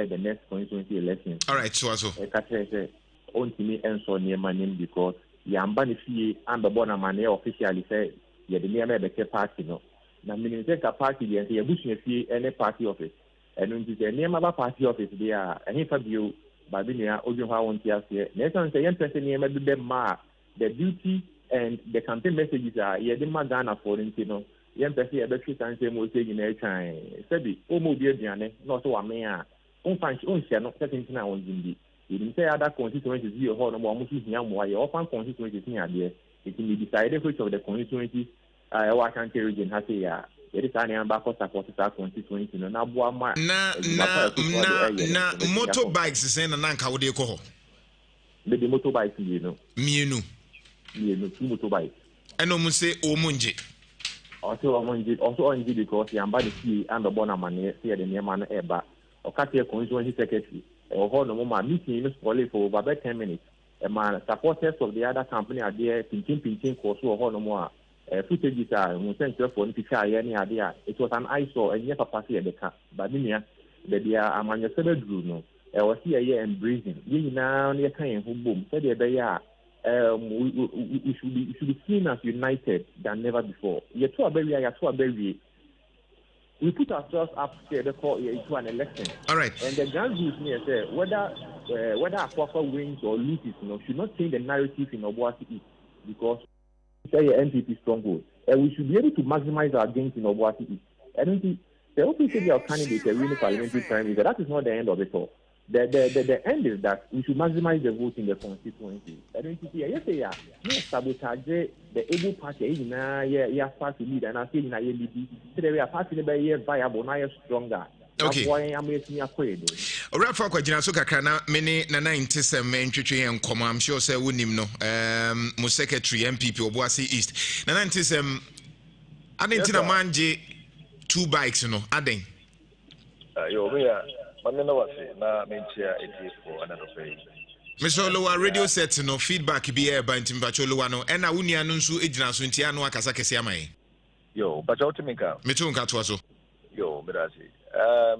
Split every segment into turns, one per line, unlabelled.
the next constituency election.
All right, so
On to me and so near my name because Yambani fee and the Bonamane officially say, yeah, the near the party, no. Now, meaning take a party and the Bush fee any party office. And when the name of a party office, they are any for you, Babinia, Ojuha, on Tiasia. Nathan say, person near the duty and the campaign messages are, yeah, the Magana for Intino. Young person, a better time, will say in a time. Sabi, Omo dear Diane, not so a man. Own share not setting now on Zindi. You didn't say other constituencies, you hold on one young why your often constituencies near there. It can be decided which of the constituencies Washington region has a it is an ambassador support that constituency. Na
motorbikes is in a nanka would you call
the motorbikes, you know.
Mienu,
two motorbikes.
And almost say Omunji.
Also, on because the ambassador and the Bonamane see the near man eba or Katia constituency secretary. Or hold on, my meeting for over 10 minutes. And my supporters of the other company are there, pinching, course, or hold on more. Footage are, for any idea. It was an eyesore and never passed at the car. But then, they are among the several Bruno. I was here and breathing. You now near kind who boom, said they are. We should be seen as united than never before. You're too a baby. We put ourselves up here to an election.
All right.
And the grand views near say whether Akwafa wins or loses, should not change the narrative in Obuasi East because say NPP stronghold. And we should be able to maximize our gains in Obuasi East. I don't think the official candidate a winning parliamentary primary, that is not the end of it all. The end is that we should maximize the vote in the constituency. I don't think yes, sabotage the able party na party leader and I say na lead. So we are party be viable na stronger.
Okay. Ora for kwagina so kakra na mene na 97 ntwetwe en koma am sure say wonim no mo secretary MPP Obuasi East na 97 adentina manje 2 bikes no aden
yo me manena wase na mentia for another page.
Mr. Lowa radio set no feedback bi e ba ntimba cholowa no e na wunia no nso ejina so ntia no akasa kese amaye.
Yo, but what me ka?
Me tun ka to so.
Yo, me da se.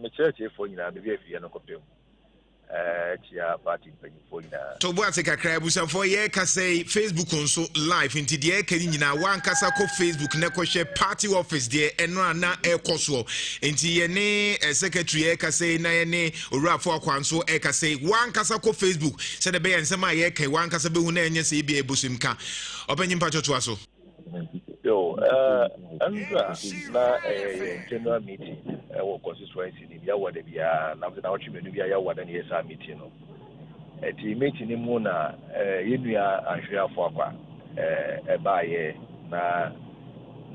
Me church for nyina me bi afia no kopem. Chia party for nyina.
To bo ateka kra busan for ye ka say Facebook nso live inti de ka nyina wan kasa ko Facebook na ko hwe party office de eno ana e koso. Inti ye ne secretary e ka say na ye ne orafo akwanso e ka say wan kasa ko Facebook se de be ye nsema ye ka wan kasa be hu na enye se bi e bosum ka. Obanyi pa choto aso.
Yo, Andra, na general meeting, constituency, ya wade bia, na wachi menu bia ya wade ni esa meeting no. Eti meeting ni mu na yenu ya Nhyira fo akwa eba ye na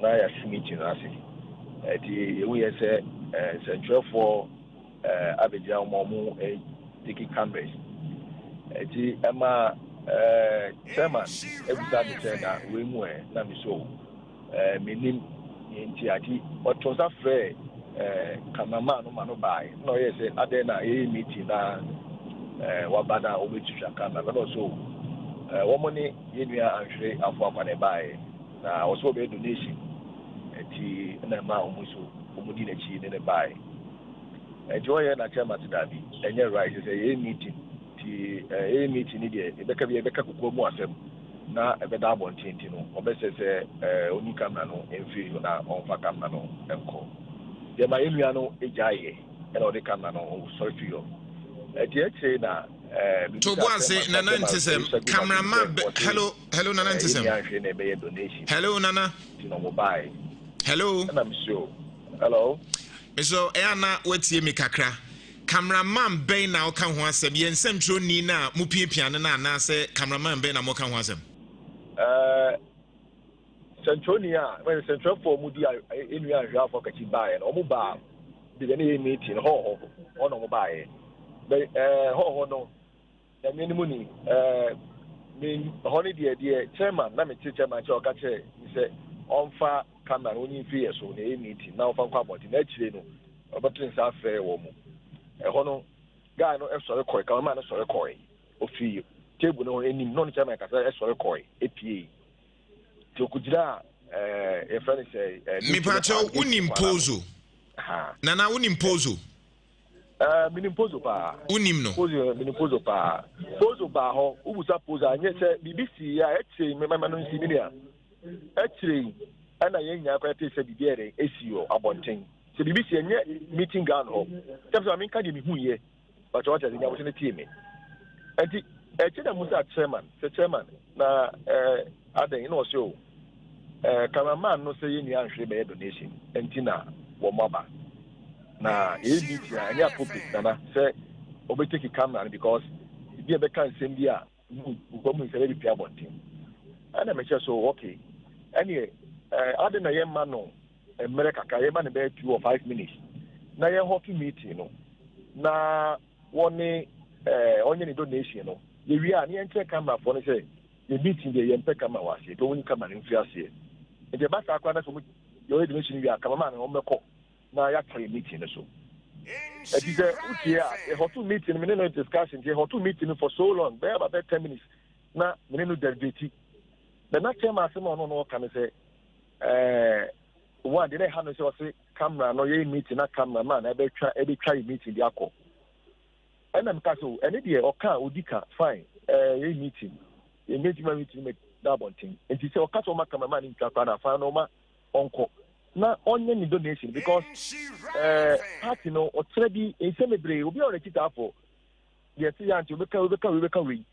ya meeting na ase. Eti yewu ye se central for abegya omomu tiki cameras. Eti ema chairman every time na we mu na mi so menim nti ati otosa frɛ kamama no ma no bai no yes ade na meeting na wabada obetutwa kana but also womoni yenua Nhyira afọ akwa ne bai na also be donation eti na ma omuso omudi na chi ne bai enjoy na chairman dabi enye right say meeting ti meeting ni de ebeka kokko mu asem na ebeda abontinti no obesese oni kamera no emfi na onfa kamera no enko de ma enua no ejaye e na odi kamera no sorry to you eti na
to boase na 97 cameraman hello na 97 hello nana
no mobile
hello
na msio hello
so ana wetie mi kakra cameraman ben na oka ho asem ye nsem tro ni na mu piapia na na se cameraman ben na mo ka ho asem Centronia when central for mudi enu Nhyira for kachi bae na omo ba de ne meeting ho no mo bae be ho no na minimu ni me ho ni de chairman na me chairman che o ka che ni se onfa camera oni fi yeso na meeting na onfa kwa body na chire no obatun sa fe wo mu ho no guy no esore koi ka ma no sore koi ofi table no enim no chairman ka se esore koi EPA Tokujira a friend say me pacho unimpozo. Nana unimpozo. Minimpozo pa.
Unim no.
Minimpozo pa. Pozo ba ho. Ubusa poza anye se BBC ya eche mema no nsi ni ya. Eche ana yenya kwa te se bibiere esio abonten. Se BBC enye meeting ground ho. Tell me ka di mi hu ye. But what is nya wo se team me. Enti eche da musa chairman, se chairman na adan no so cameraman no say yeni anhwe be donation. Enti na wo maba. Na ABT anya public na say obeteki camera because be be kan send dia go mu say be pia bontin ana me so okay any ade na ye ma no America ka ye ma ne be 2 or 5 minutes na ye hot meeting no na woni onye ni donation no ye wi a ne enter camera for no say the meeting dey ye mpɛ camera wase to woni camera nfi ase e de ba ka kwa na so yo donation wi a camera na o mekɔ na ya carry meeting so it is a hot meeting we no discussion the hot meeting for so long be about 10 minutes na we no debate the next time I say no can say one dey have no say camera no ye meeting na camera man e be try meeting dey akọ and am ka so any dey o kan odika fine ye meeting make that one thing and say o ka so ma camera man in twa na fa no ma onko na onye ni donation because party no otredi ensemebre obi already tafo ye ti ya nti obeka we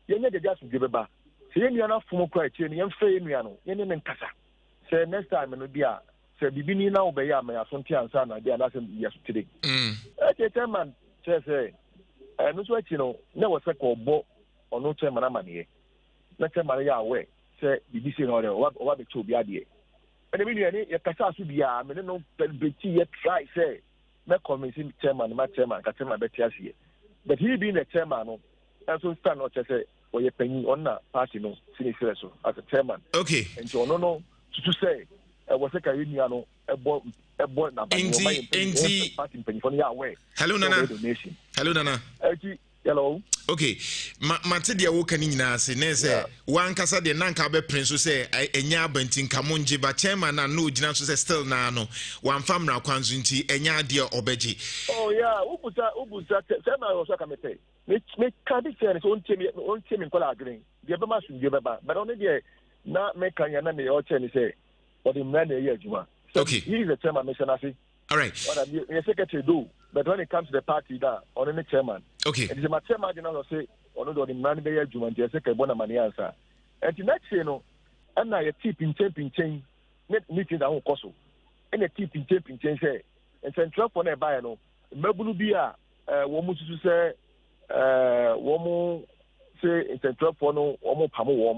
ye nya deja so beba se ye nua na fumo kwa tie ni ye mfa ye nua no ye ne nkasa se next time no bia se bibini na obeya ama so nti ansa na dia na se ye so tire chairman say no so achi no na wo se ko bo ono chairman amane na chairman ya we se bibisi no wa be to obi ade and the million ye kasa so bia me no beti ye try say me convince chairman ma chairman ka chairman beti asiye but he being the chairman no and so stand not say o ye penny on na party no finish so as a chairman
okay
and so no to say was a kayunia no ebo na ba
enti
party penny for ya away
hello nana
hello
okay mate de wo kan nyina se ne se wan kasa de nanka be prince se enya abantin kamonje ba chairman na no gina so se still na no wan famra kwanzo nti enya de obeji
oh yeah ubusa chairman was kamete me can be say so on temi kola green de be ma sun de be ba but on de na me kan ya na me o che ni say for the man e adwuma
okay
he is the chairman mission asi
all right
what am you secretary do but when it comes to the party that on the chairman
okay
and the chairman general say on the man be adwuma de say ka bona mani answer and the next you know and na your tip in chain meeting that won so and the tip in chain say and central for na buy no mabulu bi a wo mu susu say wo mu say central for no wo mu pamo wo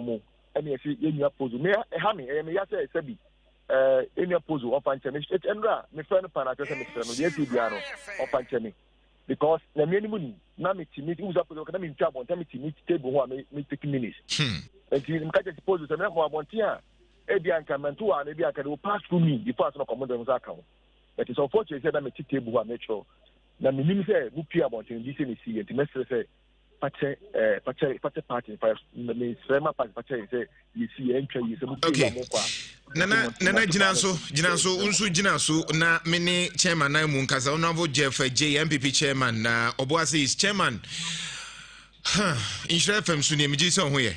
mu and you see you pose me ha me ya say sabi any pose of panchemi it enra me friend pana say me friend no dey ti bia no of panchemi because na me animu na me ti meet uza pose na me ntwa bon me ti meet table ho me take minutes and you can just pose say me ho abonti a e bia nka mentu a na bia ka dey pass through me before no come dem za kan but it's unfortunate say na me ti table ho make sure na me nim say bu pia abonti di say me see and me say pache party me sema pache say you see entry you say bu pia mo kwa
nana gina so unsu gina so na mini chairman na mu nkasa honorable Jeff MPP chairman na Oboase is chairman Nhyira FM so ne miji so ho ye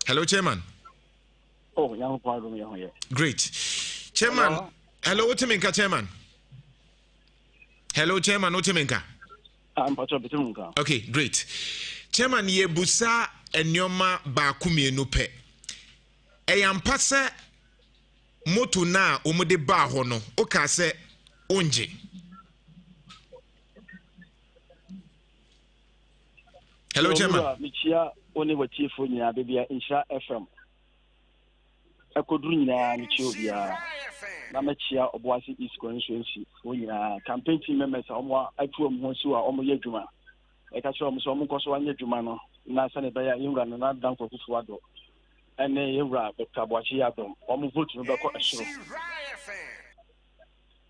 hello chairman
oh ya ho paro me ho ye
great chairman hello Otiminka chairman hello chairman Otiminka
Otiminka
okay great chairman ye busa enyoma ba kumienu pe eyampa se moto na omude ba ho no o ka se onje hello chairman
michia oni watifo nya bebia Nhyira FM akoduru nyina michio bia na machia Oboase East constituency onyina campaign team members omo atuom ho so a omo ye dwuma e ka so omo so omo koso anya dwuma no na sane baya yura no na dan ko fufu ado ene yura be kaboachi yadom omo vote no be ko esoro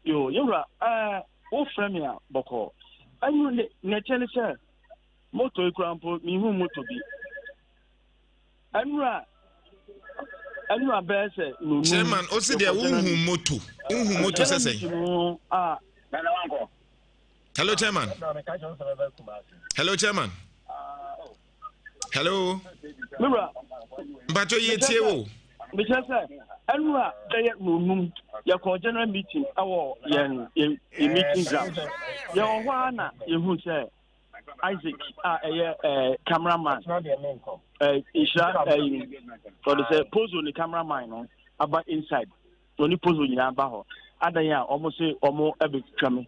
yo yura o frame ya boko anyu ne tele se moto ikrampo mi hu moto bi anura anu abese no
chairman o se dia unhu moto sese hello chairman hello
mura
mbacho yetie wo
because anu a dey no ya ko general meeting awo yen meeting ground ya ho na yehu say Isaac cameraman Nhyira for the pose on the cameraman no about inside only pose on nyina ba ho adanya almost say omo ebe twame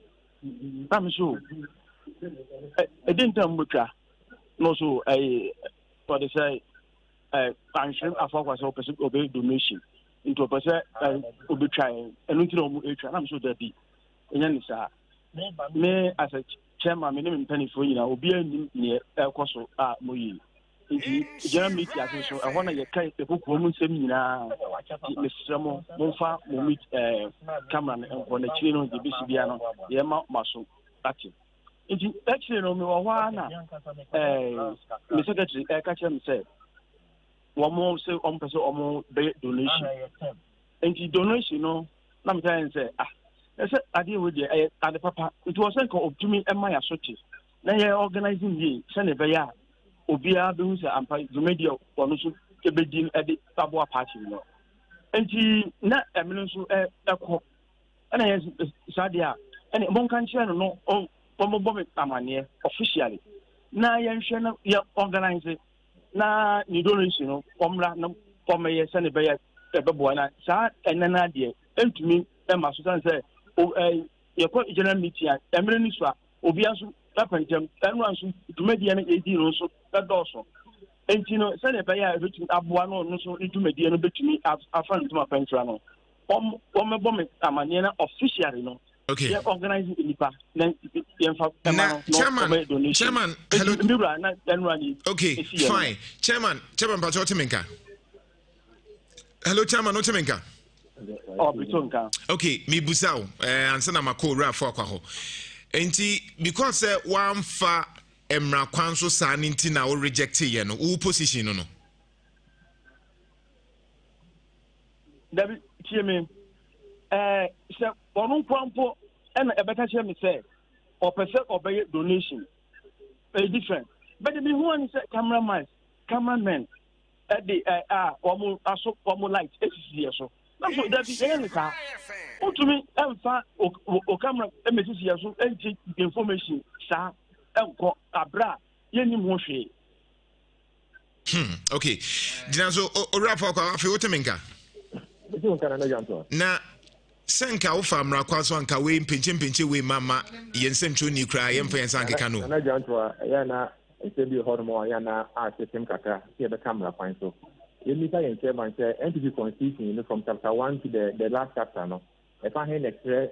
am so e didn't mutwa no so for the say pension afọ so person obey donation into person obi try enu ntino mu etwa am so that be enya ni sa me as a chairman me name penny for nyina obi anim ne ekoso a moyi nti general meeting aso so e hona ye kai e kokko mu nsem nyina mesremo monfa mo meet camera no na chiri no de bisi bia no ye maso ati nti actually no me wo hwa na me secretary ka chere me say womo say person omo be donation nti donation no na me say ese ade we de ade papa it was like optimi ema ya soti na ye organizing ye se ne be ya obia be hu se ampa media wono so ebedin ade tabo party no enti na emino so ekọ ana ye sade a ene mon kan kire no o bombo me amane officially na ye nhwe na ye organize na ni donation no omra na pomeye se ne be ya ebebo na sa enana de entumi ema so san se ye ko general meeting emre ni so obi aso tapantem enu anso tumedie na edi no so doso enti no se ne be ya betu aboa no so tumedie no betumi afan tuma pentra no mebo me amane na officially no
okay
ye organizing nipa na ye fa
no chairman hello
mbura na enrani
okay fine chairman pacho timenka hello chairman no timenka okay me busao ansa na makora for akwa ho enti because one fa emra kwan so sa ninti na o reject ye no wo position no
dabi tie me se onu kwampo na ebeka che me say o pese obey donation a different but the who one say cameraman the omo aso omo light SCS so so that be any ka utumi emfa o camera emesi so enti information sa enko abra yenim ho hwe
okay dinazo o rafa kwa afi wotemenka na senka wo famra kwa so anka we mpenche we mama yensem tro ni kra yemfa yensa nkeka no
na janto ya na esebi hormo ya na system kaka see the camera point so you need to chairman say entity constitution from chapter 1 to the last chapter no if I hear extra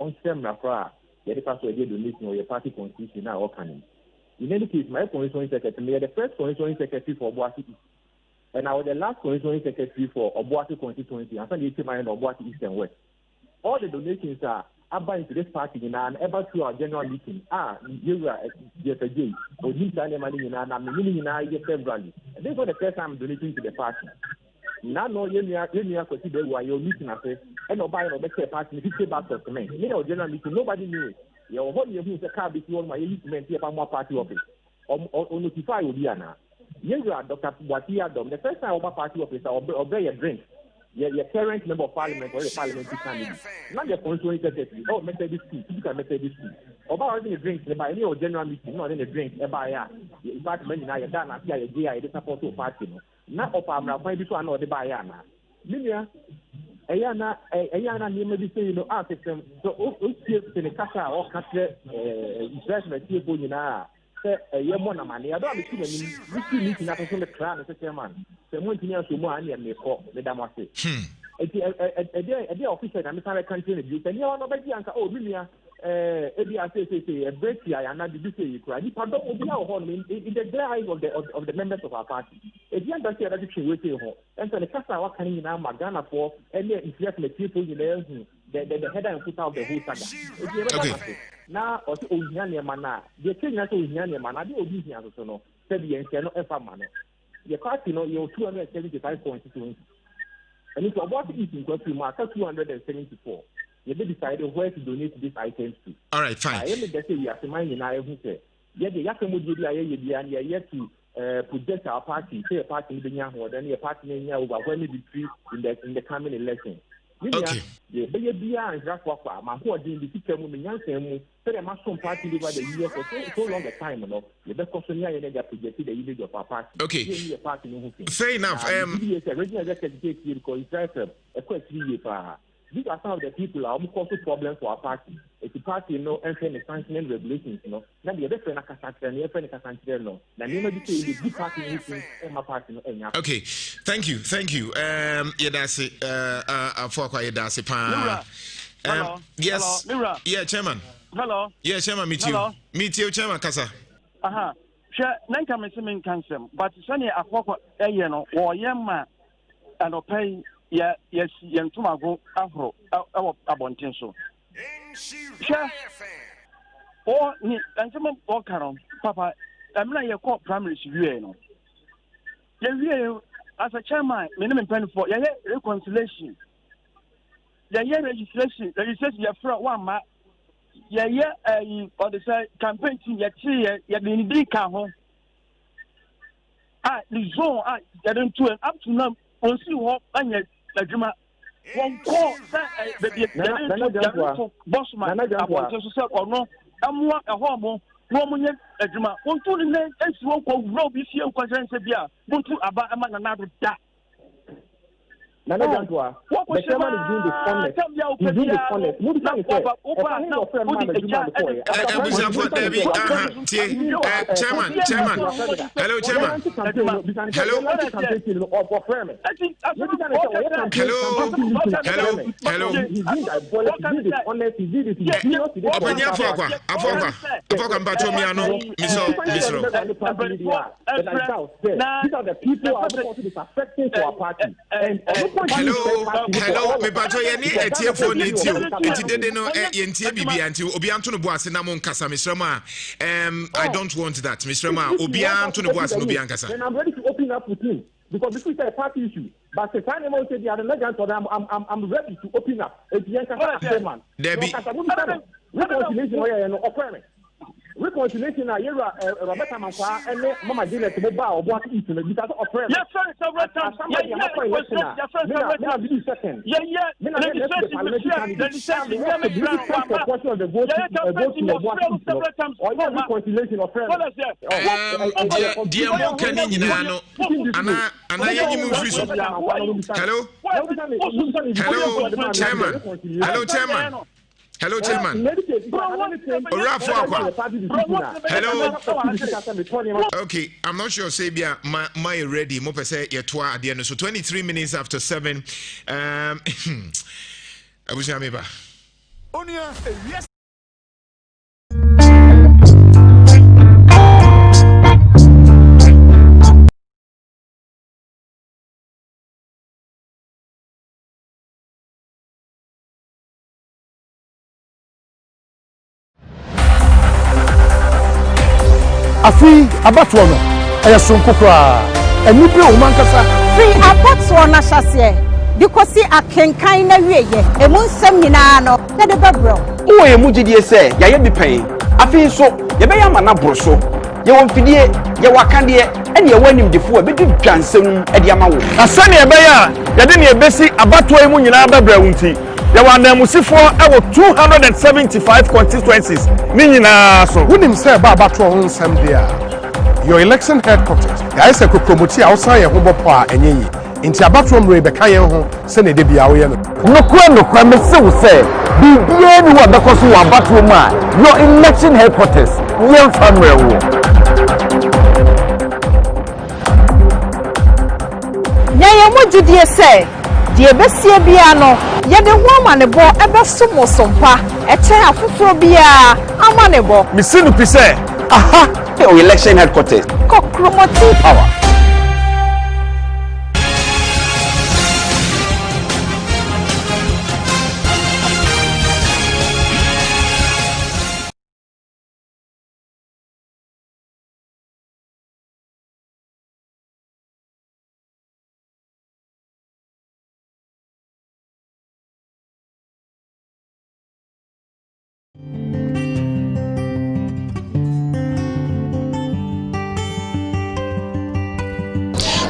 on semna fra the pass we donation or your party constitution now all can in any case my constitution secretary the first constitution secretary for Obuasi and I was the last constitution secretary for Obuasi constituency and then the chairman of Obuasi East and West. All the donations are about to this party and ever to our general meeting. You are JPJ or this money in an meaning in February. This was the first time donating to the party. Now, no, you consider why you're meeting us and nobody will make a party 50 bucks of cement. You know, general meeting, nobody knew it. Your whole year is a car between my youth men here from more party office or notify you. You are Dr. Watia Dom. The first time over party office or buy a drink. Your current member of parliament or the parliamentary candidate. Not your constituency secretary. Oh, Methodist school. You can Methodist school. About having a drink, by any general meeting, not in a drink, in fact, many now you're done after a day, I support to party. Not of our point before I know the Bayana. Lilia, Ayana, you may be saying, system. So, in the Casa or Casa, investment, people, you know. You're more money. I don't think you need to have a crown as a chairman. So, one thing else, you more and me for the Damasi. A day official, I'm sorry, I can't tell you. And you are not better. Oh, really? A break here, and I did say you cry. You pardon me in the glare of the members of our party. If you understand that you will say, and so the Casa, what can you now, Magana for, and then if you have the people in there, the header and foot out the whole saga.
Okay.
Now, also, Unyania Mana, the king has Unyania Mana, the obedience also, said the ancient ever manner. The party, you're 275 constituencies. And if about it in question mark 274. You decided where to donate these items to.
All right, fine.
I am the say we are in I who say, yeah, the Yakamudi and yet to project our party, say a party in the Yaho, then a party in Yaho, when we decree in the coming election.
Okay.
The Bia and Rakwafa, my who are doing the teacher woman, young Samu, said a Muslim party over the years for so long a time, no, the best question I projected the image of our party.
Okay.
Party,
fair enough.
Original executive because it's a question. These are some of the people are causing problems for our party. If the party, entering the sanctioning regulations, now the other friend no. Now the good party meeting my party no.
Okay, thank you. Yedasi, for Yedasi pa. Yes.
Hello.
Yeah, Chairman.
Hello.
Yeah, Chairman. Meet you, Chairman Kasa.
Aha. Nanka Messimin Kansem, but Sunny Akoko Ayano or Yamma and Opay. Yes, young Tumago Afro, our Abontenso. Or Nankaman Okaron, Papa, I'm not your court primary civilian. You as a chairman, minimum penny for your reconciliation. The year registration, your front one, ma. Or the campaign team, you're being big home. The zone, I don't do it up to now. On see what Najuma one call the boss man about to say or no I'm a hormone woman Najuma one to the name and so called this year concern Sabia want to about a man another that
Nana Jantua, the chairman is doing the honest. He's doing the honest. What is
Chairman. Hello, Chairman. Hello, me pato ye ni etie phone etio. Enti dede no ye ntie bibia anti obi anto no boase na mo nkasa misrama. I don't want that. Misrama obi anto no boase no obi ankasa.
And I'm ready to open up with him because this is a party issue. But the time I say the other legend for them, I'm ready to open up. Debbie. Reconciliation na yera Roberta Manfa and Mama Janet to mobile what eat because of friends. Yes, sir, several times. Second. Reconciliation of friends.
Hello, Chairman. Hello. Okay, I'm not sure. Sabia, my ready. Mo pese yetwa ade no. So 23 minutes after 7. Abuja meba.
Afi abatoɔ no ɛyɛ sonko koraa ɛni bi o man kasa
fi abatoɔ na hyase because akenkan na wieye emu nsɛm nyinaa no na de bɛbrɛ
wo yɛ mu gidie sɛ yɛyɛ bi pɛn afi nso yɛbɛyɛ ama na boro so yɛwɔ mfidie yɛwɔ akadeɛ ɛne yɛwɔ animdefo a bɛdi dwansɛm ɛde ama wo
na sɛnea ɛbɛyɛ a yɛde ne yɛbɛsi abatoɔ yi mu nyinaa bɛbrɛ wo nti yɛwɔ anamusifoɔ ɛwɔ 275 constituencies ne nyinaa so wonim sɛ ɛba abatoɔ ho nsɛm de a your election headquarters yɛayɛ sɛ kokromoti a wosan yɛ ho bɔpɔ a ɛnyɛ yi nti abatoɔ mmere bɛka yɛn ho sɛnea ɛde bia woyɛ no
nokora mese wo sɛ biribiara ni wɔ bɛkɔ so wɔ abatoɔ mu a your election headquarters yɛmfa mmerɛ wo
nyɛyɛ mo gyidie sɛ deɛ bɛsie bia no yɛde ho amanebɔ ɛbɛso mo sompa ɛkyɛ afoforo bia amanebɔ
mesi no pi sɛ
aha your election headquarters
kokromoti
power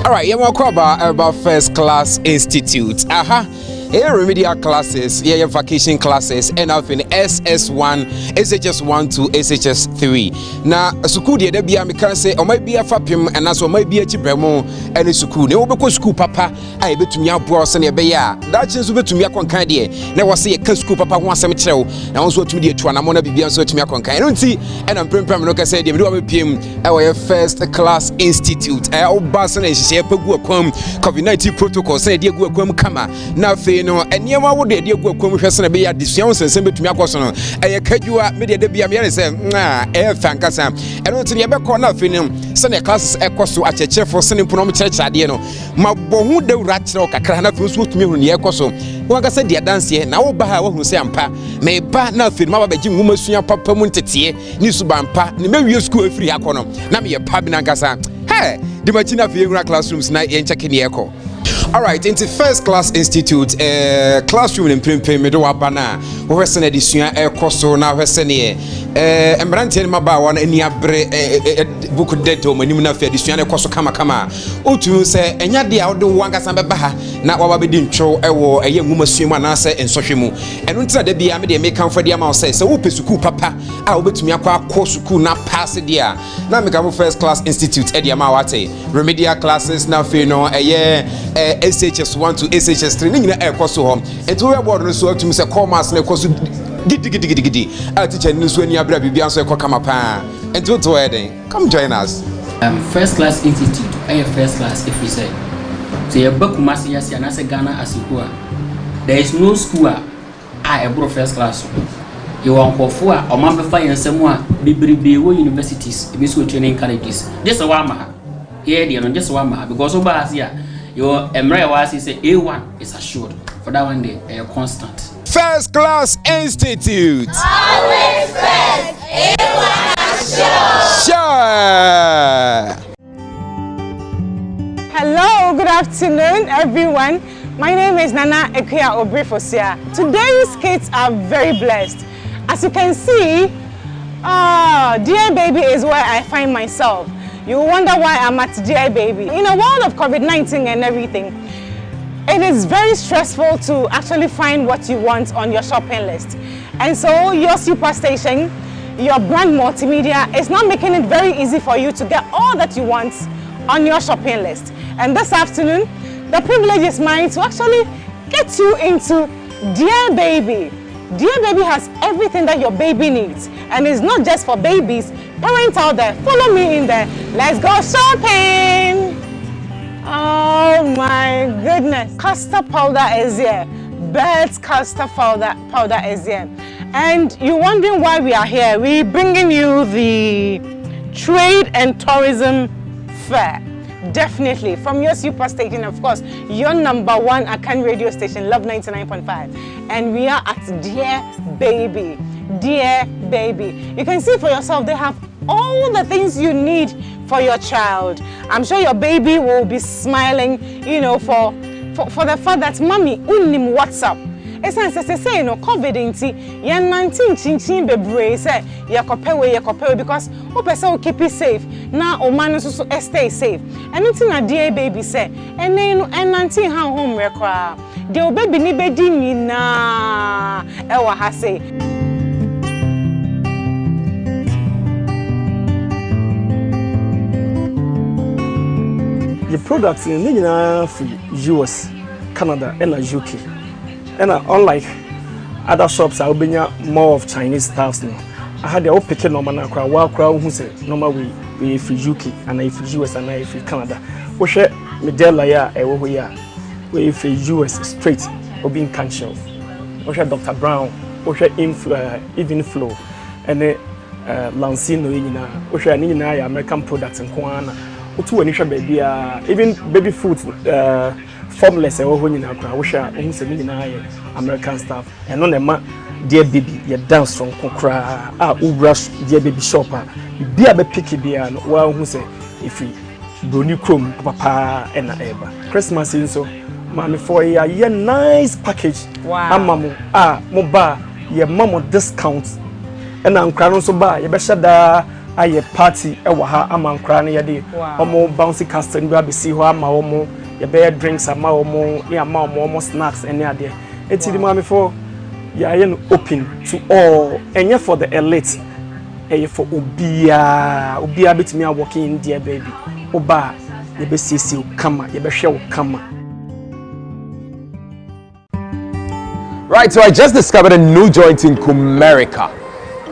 All right, you want to about First Class Institute. Remedial classes, vacation classes, and I've been SS1, SHS1 to SHS3. Now, school there be I can say, or might be a fapim, and also might be a chibremo, and a school. They will school papa. I bet to me a bros and a bear. That's just to me a concandia. Never see a school papa once a mitchell, and also to me a one. I'm going to be on so to me a concan. I don't see, and I'm pretty look. I said, you do PM, our First Class Institute. I'll pass and share COVID-19 protocol. Say, dear, go come, come now. No, and you would dear go commission be at the Sions and send to me a question. I catch you up, media de Biamia say, thank us. I don't see a corner film. Send a class equals to a church for sending Pronom Church. Adiano. My bohu de ratro, Kakrana, who's with me on the Ecoso. One can say, dear dance here, now Baha who say, Ampa, may bat nothing, Mama Jim Woman, Papa Muntetie, Nisubampa, maybe your school free Akono, Nami a Pabinagasa. Hey, the Machina Viera classrooms night and checking the echo. All right, into First Class Institute, classroom in Pimpe, Medoabana, Western edition, Costo, now Western year, and Brantin Mabawan, and Yabre book dead to Manimuna Fedition, Costo Kama. Otu say, and Yadi out the Wangasamba Baha, now what we didn't show a young woman swim and answer and Soshimu. And until the Biamidi may come for the amount says, so Opesuku Papa, I'll bet me a Kosuku na pass it there. Now make a First Class Institute, Eddie Amawate, remedial classes, now Fino, a year. SHS1 to SHS3 ni na ekoso hom eto we board no so atum se commerce na ekoso gidi a teacher ni so ani abra bibia so ekokama pa eto to eden come join us.
First Class Institute first class if we say so you back kumasi yasi anase Ghana asiko there is no school ebro first class you want kofo a omambefa yensem a bibribe wo universities ebi so training colleges just one ma here dey no just one ma because oba asia your Emre was say A1 is assured for that one day a constant.
First Class Institute.
Always first. A1 assured.
Sure.
Hello, good afternoon, everyone. My name is Nana Ekuya Obrifosia. Today's kids are very blessed. As you can see, dear baby is where I find myself. You wonder why I'm at Dear Baby. In a world of COVID-19 and everything, it is very stressful to actually find what you want on your shopping list. And so your superstation, your brand multimedia is not making it very easy for you to get all that you want on your shopping list. And this afternoon, the privilege is mine to actually get you into Dear Baby. Dear Baby has everything that your baby needs. And it's not just for babies. Parents out there, follow me in there. Let's go shopping. Oh my goodness. Custard powder is here. Bird's custard powder is here. And you're wondering why we are here. We're bringing you the Trade and Tourism Fair. Definitely. From your superstation, of course, your #1 Akan radio station, Love 99.5. And we are at Dear Baby. Dear Baby. You can see for yourself, they have all the things you need for your child. I'm sure your baby will be smiling, you know, for the fact that mommy unim WhatsApp. It's not say, you know, COVID inti, ya 19 chin bebre say ya kopewe because o person will keep it safe. Now o man so stay safe. Anything a Dear Baby say, and then 19 how home rekwa. The baby ni bedi nyina e wa ha say.
The products in the US, Canada, and UK. And unlike other shops, I'll be more of Chinese styles now. I had the old picking normal while crowd who said normal we if UK and if US and if Canada. We share Medella ya we if US straight or being cancelled. We share Dr. Brown, we share Even Flow, and Lancino we share American products and Kwana. Otu anisha baby even baby food formless when you we share American stuff and on the Dear Baby you dance from kokra rush Dear Baby shopper be a picky beer well who say if we brony chrome papa and ever Christmas in so mommy for a nice package. Wow. Mamu moba your mama discount and I'm crown so buy you better da aye party ewa ha ama nkra ne yede omo bouncy castle ni ba si ho ama omo ye be drinks ama omo ne ama omo snacks ene ade eti di mami for ya ye no open to all enye for the elite eye for obia betimi a working in there baby oba ye be sisi kama ye be hwe kama.
Right, so I just discovered a new joint in Kumerica,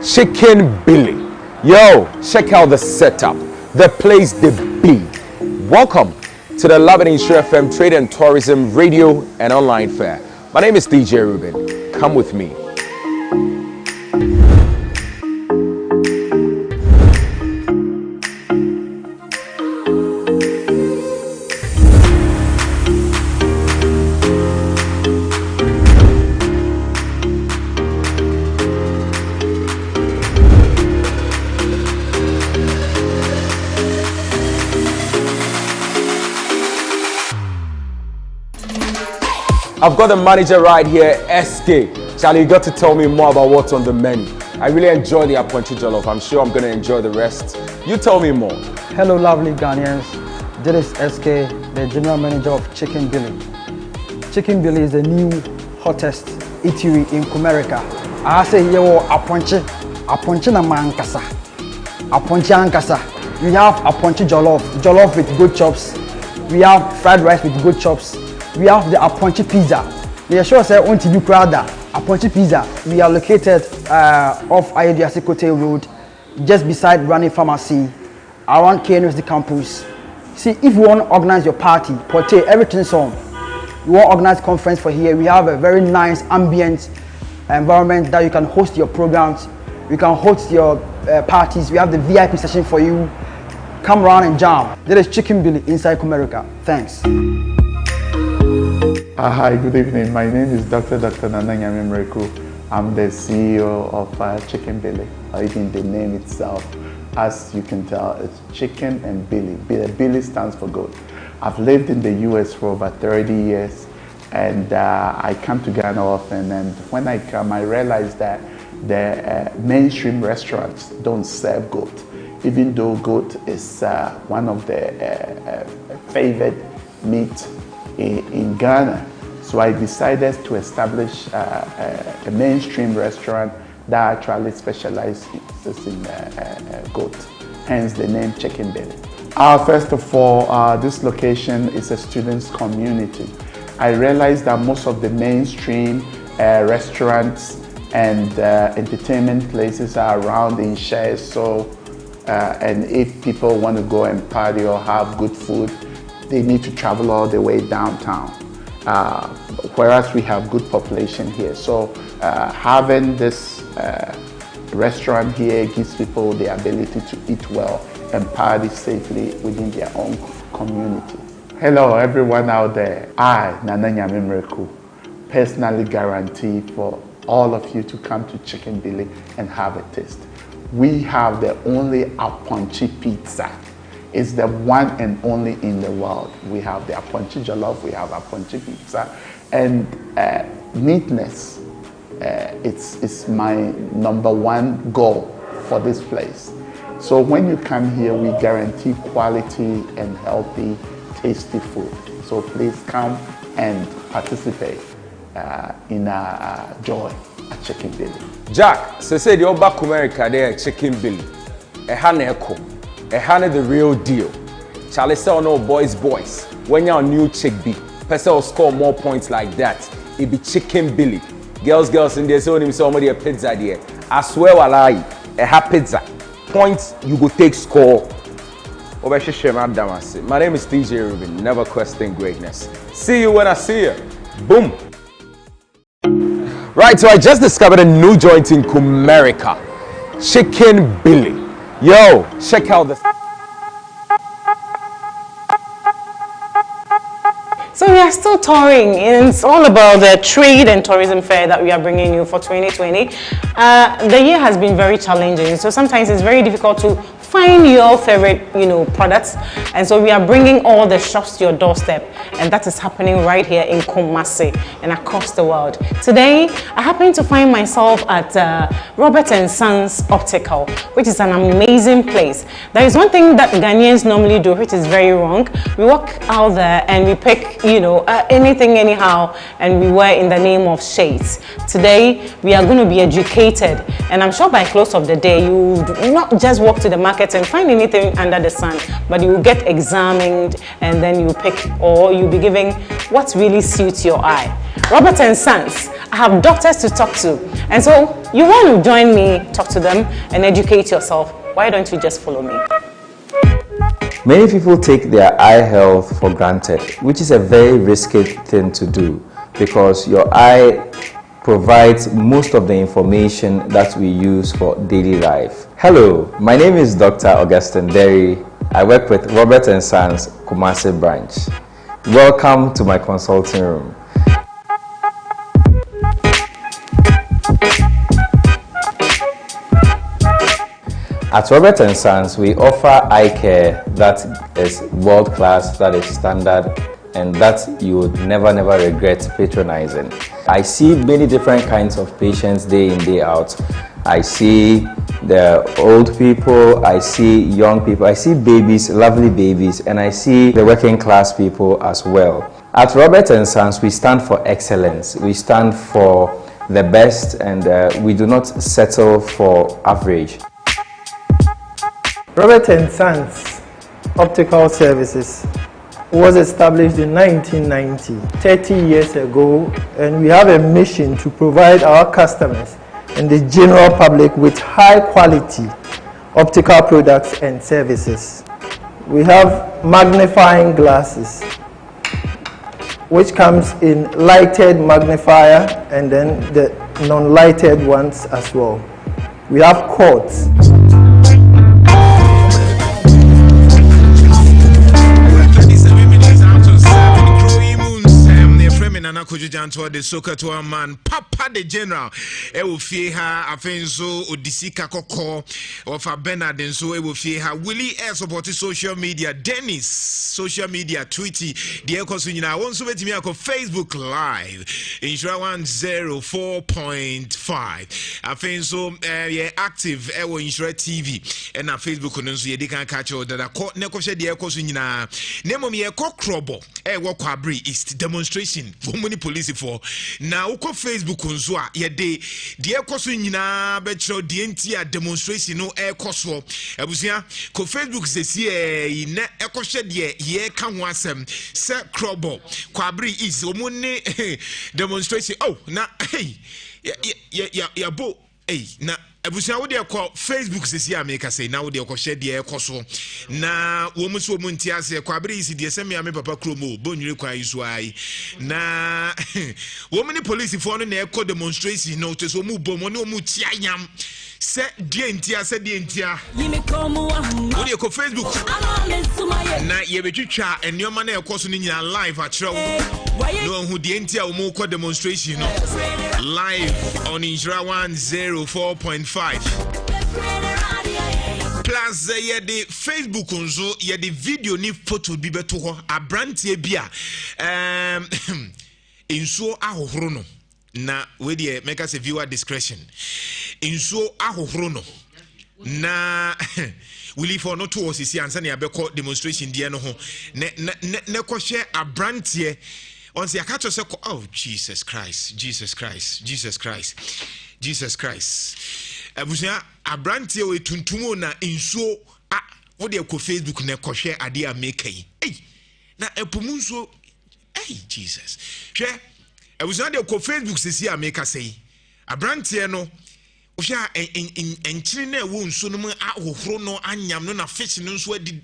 Chicken Billy. Yo, check out the setup, the place they be. Welcome to the Love and Nhyira FM Trade and Tourism Radio and Online Fair. My name is DJ Ruben. Come with me. I've got the manager right here, SK. Charlie, you got to tell me more about what's on the menu. I really enjoy the Aponchi Jollof. I'm sure I'm going to enjoy the rest. You tell me more.
Hello, lovely Ghanaians. This is SK, the general manager of Chicken Billy. Chicken Billy is the new hottest eatery in Kumerica. I say, yo, Aponchi na mankasa. Aponchi ankasa. We have Aponchi Jollof with good chops. We have fried rice with good chops. We have the Aponchi Pizza. We are sure say on TV Prada, Aponchi Pizza. We are located off Ayodiasi Kote Road, just beside Running Pharmacy, around KNUSD campus. See, if you want to organize your party, portray everything's on. You want to organize conference for here, we have a very nice ambient environment that you can host your programs. You can host your parties. We have the VIP session for you. Come around and jam. There is Chicken Billy inside Kumerica. Thanks.
Hi, good evening. My name is Dr. Nana Nyamimreku. I'm the CEO of Chicken Billy. Even the name itself, as you can tell, it's Chicken and Billy. Billy stands for good. I've lived in the US for over 30 years, and I come to Ghana often. And when I come, I realize that the mainstream restaurants don't serve goat, even though goat is one of the favored meat in Ghana. So I decided to establish a mainstream restaurant that actually specializes in goat, hence the name Chicken Billy. First of all, this location is a students' community. I realized that most of the mainstream restaurants and entertainment places are around in shares, so and if people want to go and party or have good food, they need to travel all the way downtown, whereas we have good population here. So having this restaurant here gives people the ability to eat well and party safely within their own community. Hello everyone out there. I, Nana Nyamimreku, personally guarantee for all of you to come to Chicken Billy and have a taste. We have the only Aponchi pizza. It's the one and only in the world. We have the Aponchi Jollof, we have Aponchi Pizza, and neatness, it's my #1 goal for this place. So when you come here, we guarantee quality and healthy, tasty food. So please come and participate in joy at Chicken Billy.
Jack, so say the Oba Kumerica there, Chicken Billy. Ehane the real deal. Charlie say no boys. When you're new chick be, person will score more points like that. It be Chicken Billy. Girls in there say him somebody a pizza there. I swear walai, pizza. Points you go take score. My name is DJ Ruben. Never question greatness. See you when I see you. Boom. Right, so I just discovered a new joint in Kumerica, Chicken Billy. Yo, check out the...
So we are still touring, and it's all about the trade and tourism fair that we are bringing you for 2020. The year has been very challenging, so sometimes it's very difficult to find your favorite, products. And so we are bringing all the shops to your doorstep, and that is happening right here in Kumasi and across the world. Today, I happen to find myself at Robert & Sons Optical, which is an amazing place. There is one thing that Ghanaians normally do, which is very wrong. We walk out there and we pick, anything anyhow, and we wear in the name of shades. Today, we are going to be educated, and I'm sure by close of the day, you will not just walk to the market and find anything under the sun, but you will get examined, and then you pick, or you'll be giving what really suits your eye. Robert & Sons, I have doctors to talk to, and so you want to join me, talk to them, and educate yourself. Why don't you just follow me?
Many people take their eye health for granted, which is a very risky thing to do, because your eye provides most of the information that we use for daily life. Hello, my name is Dr. Augustine Derry. I work with Robert & Sons Kumasi branch. Welcome to my consulting room. At Robert & Sons, we offer eye care that is world-class, that is standard, and that you would never regret patronizing. I see many different kinds of patients day in, day out. I see the old people, I see young people, I see babies, lovely babies, and I see the working class people as well. At Robert & Sons, we stand for excellence. We stand for the best, and we do not settle for average.
Robert & Sons Optical Services was established in 1990, 30 years ago, and we have a mission to provide our customers and the general public with high quality optical products and services. We have magnifying glasses, which comes in lighted magnifier and then the non-lighted ones as well. We have cords.
Nana Kujujanto the Sokato man, Papa the General, Ewufieha, Afenzo, Odisika Koko, or Bernard and so Ewufieha, Willie Air supported social media, Dennis, social media, Tweety, the Ecosunina, one so me Facebook Live, Nhyira 104.5. Afenzo, active, Ewo Nhyira TV, and our Facebook on so you can catch all that. Nekoshe the Ecosunina, Nemo me a cockrobo, Ewo Kwabri is demonstration. Many police for now uko Facebook unzwa ye de ekoso nyina be chro de entia demonstration no ekoso abusia ko Facebook sesi ne ekohye de ye ka ho asem se krobo kwabri is omune demonstration na hey ya bo na abusia wo de ko Facebook sesi America say na wo de ko share de ekoso na wo mu so mu ntiase kwabri is de semi ame papa kromo bonwire kwa isu ai na wo many police for no na eko demonstration no to so mu bom no mu tia yam se de ntia wo de ko Facebook na ye betwitwa enioma na ekoso no nyina live a kire no hu de ntia wo mu ko demonstration no live on Nhyira 104.5. Plus the Facebook unzo the video ni photo bi beto ho abrantie bia inso ahohoro no na we dey make us a viewer discretion inso ahohoro no na we leave for no to us isi ansa na abekọ demonstration die no ho ne ko share abrantie on say catch us oh Jesus Christ abusia abrantie we tuntumo na insuo wo de ko Facebook na ko hwe ade a make yi na epumunso Jesus hwe abusia de ko Facebook sisi a make say abrantie no wo hwe enkyiri na wo nso no ahohoro no anyam no na fish no nso adi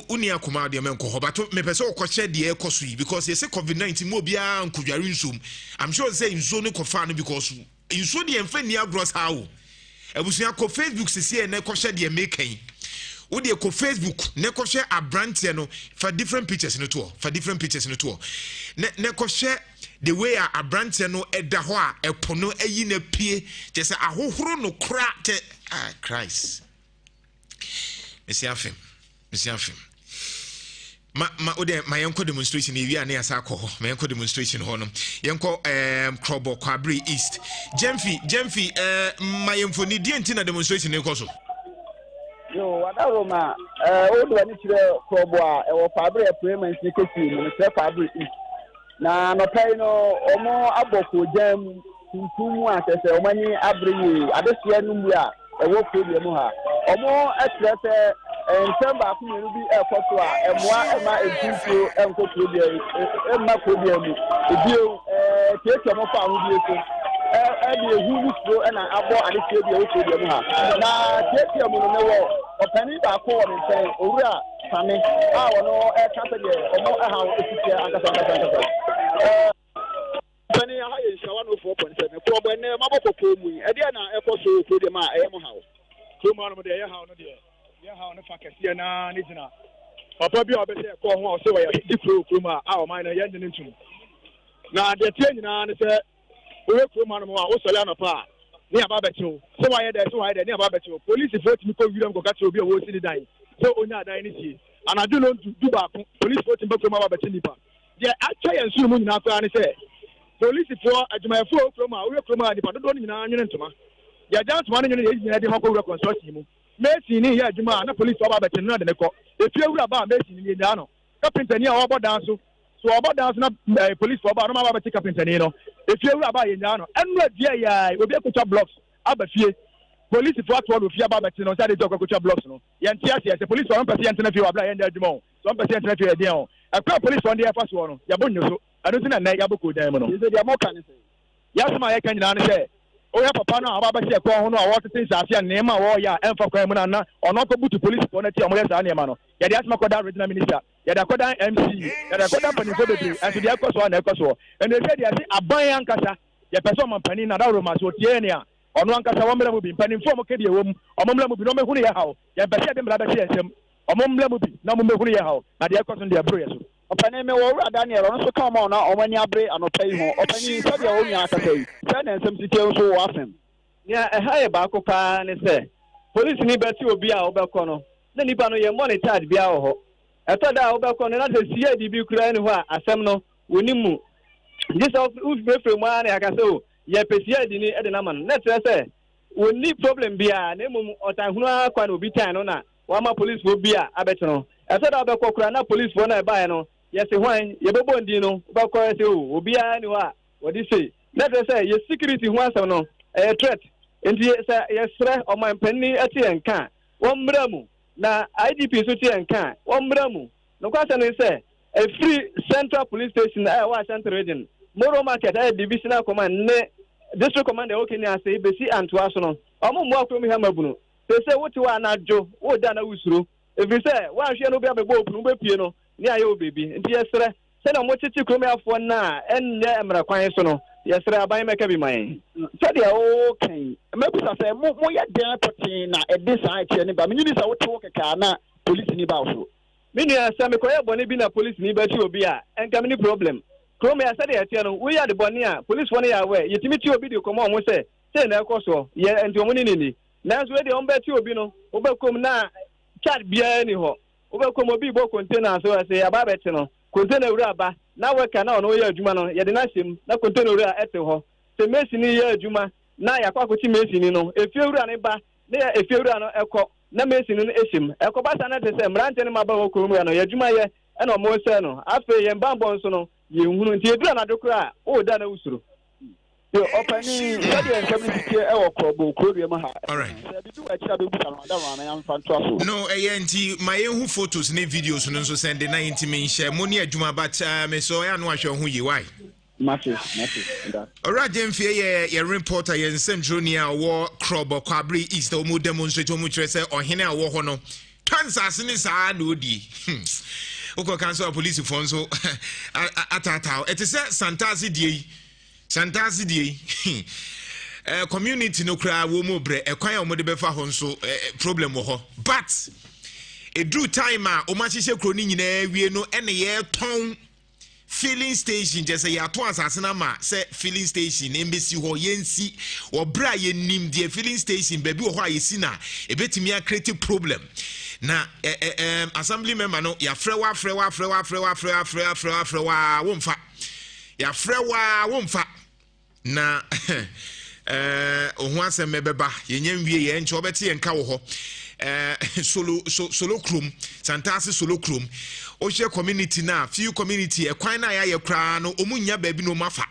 uni akoma de men ko hobato me pese o ko hye de ekoso yi because you say COVID-19 mo bia nkudware nsum I'm sure say nso no ko fa no because nso de emfa ni agros hawo abusia ko Facebook sisi na ko hye de make yi wo de ko Facebook ne ko hye abrante no for different pictures no to ne ko hye the way abrante no eda ho a epono ayi na pie je say ahohoro no kra te Christ Mesiafim. Ma ode ma yenko demonstration e wi ane asa akọ ma yenko demonstration ho no yenko Krobo Kwabri East Jemfi ma yenfo ni die nti na demonstration e koso
yo wadaro ma o do ani kire Krobo a e wo Kwabri appointment ni kesi no se Kwabri East na no pay no omo aboko jam tuntum a sese omani abriye adesia no mu a e wo problem ha omo atrese Nsamba kumenu bi ekoso a emwa ema edinfo enkoso bi emma problem ebio keke mo fa ho bi eso de ehu so na abo adesie bi o problem ha na keke mo no wo opani ba ko wo nten owura same a wono kasa de omo ha osisi ankasa opani ha ye shawa no 4.7 ko bo ne maboko ko mu e de na ekoso problem a e mo ha so mo no de ye ha no de ya ha no fakasi na ni jina papa bi obese ko ho o se wa ya di pro a o man na ya ndin ntum na de tie nyina ne se o we pro man mo a o sole anopa ni aba becho se wa ye de ni aba becho police vote mi ko wiram ko ka che obi o wo si ni dan so onya dan ni tie anadu no du ba ko police vote mi ko aba becho nipa de atwa ye nsu mu nyina ko ani se police for adwumayefo o pro ma o we pro ma nipa do nyina nwene ntoma ya jan ntoma ne nwene ye nyina de ho ko wura consortium mu Messi ni ya juma na police oba betin na de neko efie wura ba Messi ni da no carpenter ni a obo dan so obo dan so na police oba no ma ba betin carpenter ni no efie wura ba ye da no enu adie ya obi ekutwa blocks aba fie police for atwo do fie ba betin no say de ekutwa blocks no ye ntia se police on pese ye ntena fie wa bla ye nda juma o so on pese ye ntena fie ye den o akwa police on de ya faso no ya bonyo so anu ti na ya boko dan mu no se dia mo kan se ya sama ye kan nyina no se o ya papa no aba ba se ko ho no a wo tete nsase a nema wo ya emfa kwan mu na ono ko butu police for na ti omo ya sa nema no ya de asma ko da regional minister ya da ko da MC ya da ko da pani fo bebre anti de ekoso na ekoso ene se de ase aban ankasa ya person man pani na da ro ma so tie ne a ono ankasa wo mra mu bi pani fo mo ke de wo mu omo mra mu bi no me hu ne ya hawo ya be se de mra ba se ensem omo mra mu bi na mo me hu ne ya hawo na de ekoso de bro ya so opani me wo wura Daniel on so come on na omani abre anopai ho opani sabi a onya akatai say na nsem sike so wo afem nia ha ye ba ko pa ne se police ni beti obi a obekọ no na nipa no ye monitored bia ho eto da obekọ no na se sie di bi kura ni ho a asem no wonimu this of ufrefre mu ana akase o ye pesie di ni e de na man na tere se woni problem bia na emum otanhunu akwa na obi tan no na wa ma police fo bia abeti no eto da obekọ kura na police fo na e ba no yes when ye bebo ndi no obekọ se o obi a ni ho a wodi say na tere se ye security ho asem no threat enti yesre o man panni ati enka wombramu na IDP so ti enka wombramu no kwase no se a free central police station wa central region Moro market divisional command ne district command o kini ase besi antoa so no omo mo akro mi ha mabuno se woti wa na jo wo da na usuro ebi se wa hwe no bia bebo opunu bepie no ni aye obebi enti yesre se na mo titi kromi afo na enne emra kwan so no yesre aban meka bi man so de o kan mebusa se mo ya dan potin na edisa akie ni ba menyini sa wote wo keka na police ni ba so menu ya se me koye bone bi na police ni ba ti obi a enka mini problem kromi ya se de atie no we ya de bone a police won ya we yetimi ti obi de komo mo se na ekoso ye enti omo ni na so we de on ba ti obi no obekom na chat bia ni ho obekom obi bo container so se aba beti no container wura ba na weka na ono ye adwuma no ye de na hyem na container wura ete ho se mesi ni ye adwuma na yakwa kwoti mesi ni no efie wura ne ba na efie wura no ekọ na mesi ni no ehyem ekọ ba sa na te se mrante ne maba wo kurum ya no ye adwuma ye e na omo se no afa ye mbambo nso no ye nhunu nti edura na dokura o da na usuro yo opani radio nsɛm e wo krobo kurue ma ha bi du acha be buta no da ma na yam fanto aso
no enti my hu photos ne videos no nso send na intimi nhye mo ne adwuma but me so ya no ahwe ho yi why
mate
already mfie ye reporter ye nsɛmdronia wo krobo Kwabri East o mo demonstrate o mo kire sɛ ohene a wo ho no kansas ni saa na odi oko council police for nso atata it is Santasi die community no kra wo mo bre ekwan a mo de befa ho nso problem wo ho but e drew time a o ma hihye kro ni nyina wie no ene ye ton filling station je say ya to asase na ma say filling station embassy ho yensi wo bra ye nim de filling station baby wo ho a yesi na ebetimi a create problem na assembly member no ya frewa womfa ya frewa womfa na ohun asem mebeba yenye nwie ye nche obeti ye nka wo ho solo krum santase solo krum o share community na few community ekwan na ya kra no omunya baabi no mafa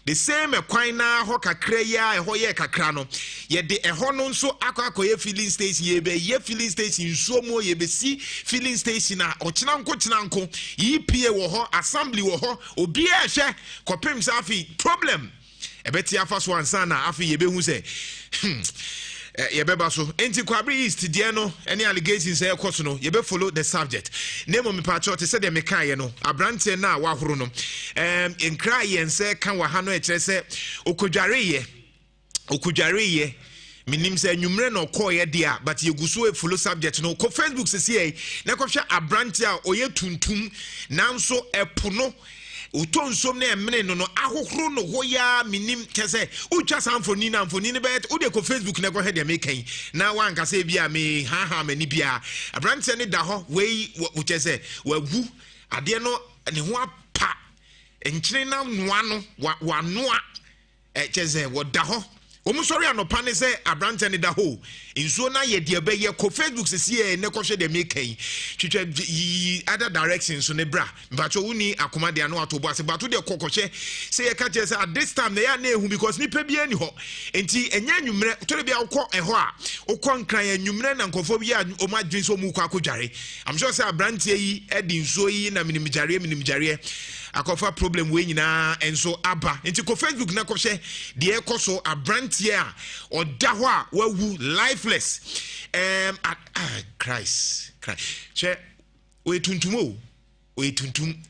the same ekwan na ho kakra ya eho ye kakra no ye de eho no nso akoye filling station ye filling station nso mo ye be si filling station na ochina nko yi pie wo ho assembly wo ho obi e hwe kopem safi problem ebeti afa so ansa na afi ye be hu se yebeba so enti kwabri east die no any allegations say court no yebe follow the subject name me pa church say de me kan ye no abrante na wa horo no enkra ye nse kan wa ha no e kire se okudware ye minim say nwumre no call ye dia but ye guso e follow subject no ko Facebook se sie na ko hwe abrante a oye tuntum nanso epono utonsom na emene no ahohoro no ho ya minim kese utwa samfoni na amfoni ne bet ude ko Facebook na go he de mekan na wanka se bia me ha mani bia abrante ne da ho we kese wagu ade no ne ho apa enkyire na noa no wa noa kese wo da ho omusori anopa ne se abrante ne da ho inso na ye de be ye ko Facebook se sie ne ko hwe de mekan twitwa other directions so ne bra mbacho uni akoma de ano atobo ase bato de kokohwe se ye ka say at this time they are na ehu because ni pe bia ni ho enti enya nwumre tore bia ukọ eho a ukọ nkran ya nwumre na nkofo bia o ma dwen so mu kwa akodware I'm sure say abrante yi edi nso yi na minimjare akofa problem we nyina enso aba enti ko Facebook na ko hwe de ekoso abrante a oda ho a wawu lifeless Christ che we tuntum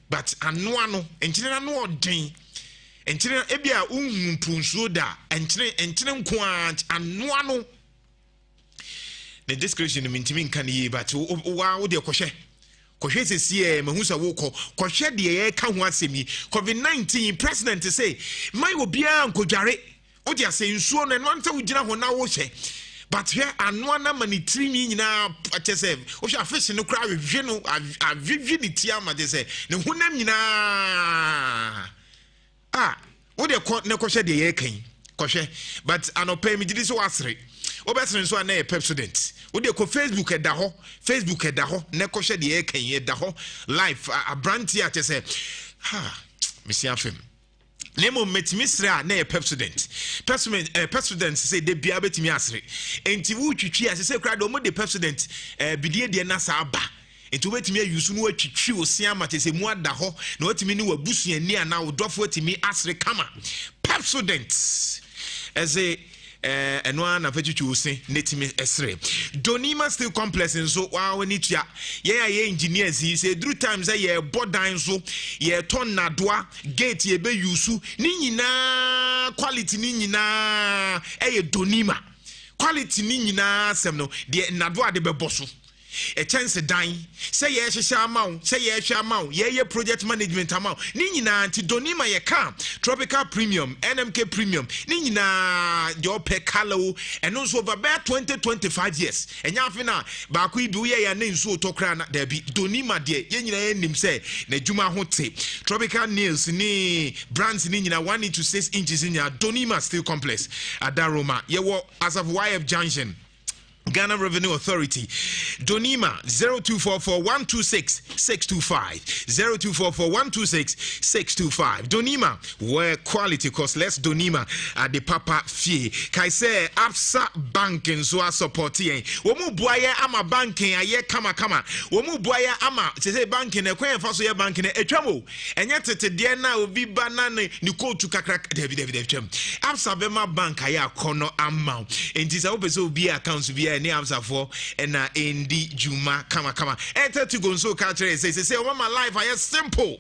but ano enkyire na no odin enkyire ebia unhumpunsuo da enkyire nko ano the description mintimi nkan yi but wo de kohwe sesie mahusa wo kohwe de ye ka ho asemi COVID-19 president say mai obia nkodware o de asensuo no no anta ugina ho na wo hye but here anwa na manitiri mi nyina atese o hwe afish no kra hwe no avivvi ni tia ma de se ne honam nyina o de ko ne kohwe de ye kan kohwe but anopa mi didi so asre obesere nso na pep student o de ko Facebook e da ho ne kohwe de ye kan ye da ho live abranti atese mesi afem Nemo metmisra na pep student say de bia betimi asre enti wo twitwi ase say kra do mo de pep student bidie de na sa aba enti wo betimi ayusu no atwitwi osia mate se mu ada ho na otimi ni wabusuani ana wo dofo otimi asre kama pep student eze eno na fatwitwi osi netimi esre Donima Steel Complex nso wa wani tua ye engineers yi say through times ye bodan so ye ton nadoa gate ye be yusu ni nyina quality ni nyina Donima quality ni nyina sem no de nadoa de be boso a chance dan say ye hwehwe amaw say ye hwe amaw ye project management amaw ni nyina anti Donima ye ka tropical premium NMK premium ni nyina de ope kalo eno so over 20-25 years enya afi na ba ko ibi ye ya na nso to kra na da bi Donima de ye nyina ye nim say na djuma ho te tropical nails ni brands ni nyina 1 to 6 inches in ya Donima Steel Complex adaroma ye wo as of YF Junction Ghana Revenue Authority Donima 0244-126-625 0244-126-625 Donima where quality cost less Donima at the Papa Fee kai say Absa banking so supporting womu buaye ama banking aye kama womu buaye ama say banking e kwen fa so ye banking e twamo enye tete de na obi banane ni kotu kakra David twam Absa bema bank aye akono ama enti say obi so obi account bi ni amsa for na endi juma kama enter to go so culture say my life is simple.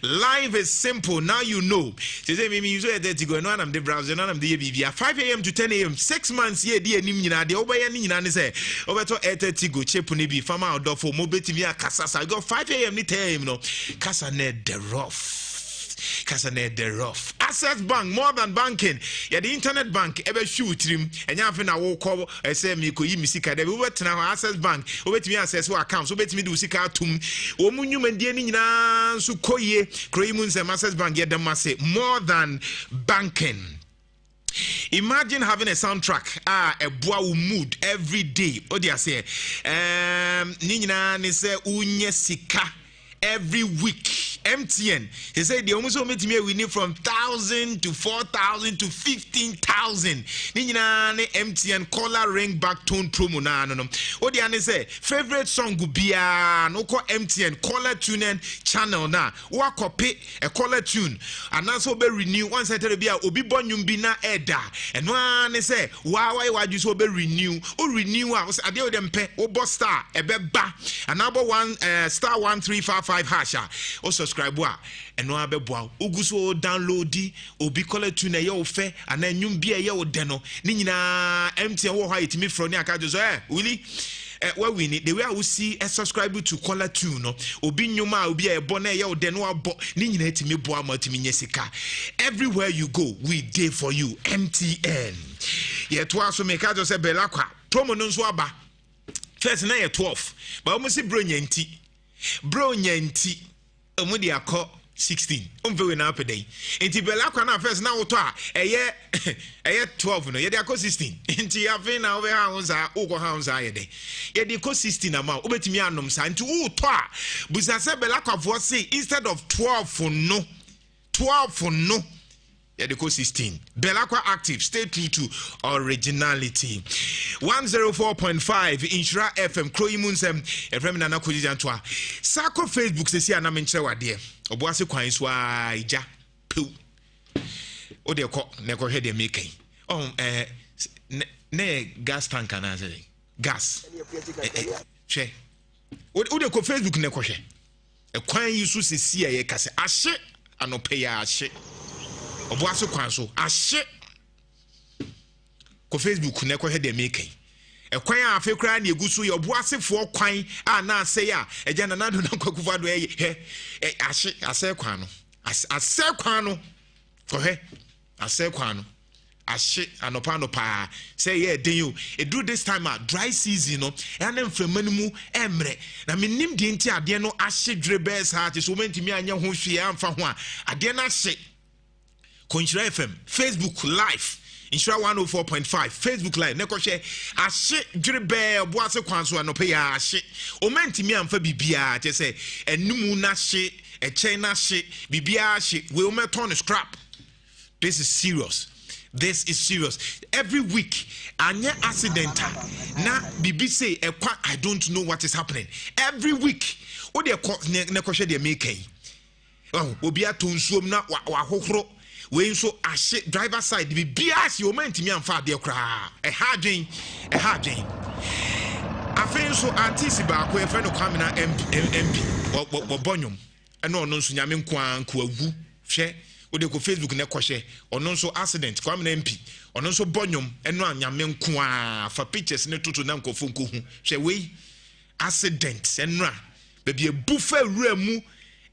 Life is simple. Now you know. Say me you so that to go no am the browser no am the bibia 5 a.m. to 10 a.m. 6 months here dey anim nyina dey obaya ni nyina ne say obeto enter to go cheap ni bi farmer outdoor for mobetimi akasa I go 5 a.m. ni 10 a.m. no kasa ne the rough Kasane de rough. Access Bank, more than banking. Yeah, the internet bank, ever shoot him, and you have na walk over, I say, Miko, you misika, they will now access bank, wait me access what accounts, wait me do sika tum, Omunyu Mendiani na Sukoye, Kuro Yi Mu Nsem access bank, get them say more than banking. Imagine having a soundtrack, a boa mood every day. Odia say, Nina ni se unye sika every week. MTN, he said the almost met me we need from 1,000 to 4,000 to 15,000. Nina MTN caller ring back tone promo na no. Odia ni say favorite song gubia no call MTN caller tune and channel na. Wa copy a caller tune and also be renew once I tell be obi bonyum bi na eda. And one say why you so be renew o renew a ade dem pe o bo star e be ba anabo one star 1355 hasha o subscribe and no abeboa uguso download di obi call tune ye o fe ana nyum bia ye o de no ni nyina MTN wo ha itimi fro ni aka jo willy where we need the way I will see a subscribe to caller tune no obi nyuma obi e bo na ye o de no abo ni nyina itimi boa matimi nyesika. Everywhere you go we dey for you. MTN ye to aso make I just say belakwa promo no nso aba first na ye 12 but almost see bro nyanti omudi akọ 16 umve na apede enti belakwa na first na woto a eye 12 no ye de akọ 16 enti afi na we ha unza ugo ha unza ye de ye de akọ 16 ama obetimi anom sa enti woto a busa se belakwa vo say instead of 12 no yeah, the code 16. Belakwa active. Stay true to originality. 104.5 Nhyira FM. Kuro Yi Mu Nsem. FM Nana Koji Jantwa. Sako Facebook se si ana menche wade. Obuase kwan so ija. Pu. O de ko ne ko hede making. Ne gas tank na say. Gas. Che. O de ko Facebook ne ko hwe. E kwan yi so se si ye kase. Ahye anope ya ahye. Obuase kwan so ahye ko Facebook ne ko hede making e kwan a afi kra na egusu ye obuase fo kwan a na ase ya eja na nado na kwakufa do ahye ase kwan no ase kwan no ko he ase kwan no ahye anopa no pa say ye den you e do this time a dry season no e na mframa mu emre na menim de nti ade no ahye drebes ha ti so mentimi anya ho hwie amfa ho a ade na ahye Nhyira FM Facebook live Nhyira 104.5 Facebook live neko hwe ahye dwrebe obuase kwanso anope ya ahye o mentimi amfa bibia te se enumu na hye echen na hye bibia hye we o meton scrap. This is serious. Every week anya accident na bibi say I don't know what is happening every week o de neko hwe de make obi atonsuom na wa hohoro we so ashe driver side be bias you moment me amfa de kra e hardwen afen so artist ba ko e fe no kwamina MP bonyum eno ono nso nyame nko agu hwe o de ko Facebook ne kohye ono nso accident kwamina MP ono nso bonyum eno anyame nko fa pictures ne toto na nkofo nko hu hwe we accident eno be be bufa wura mu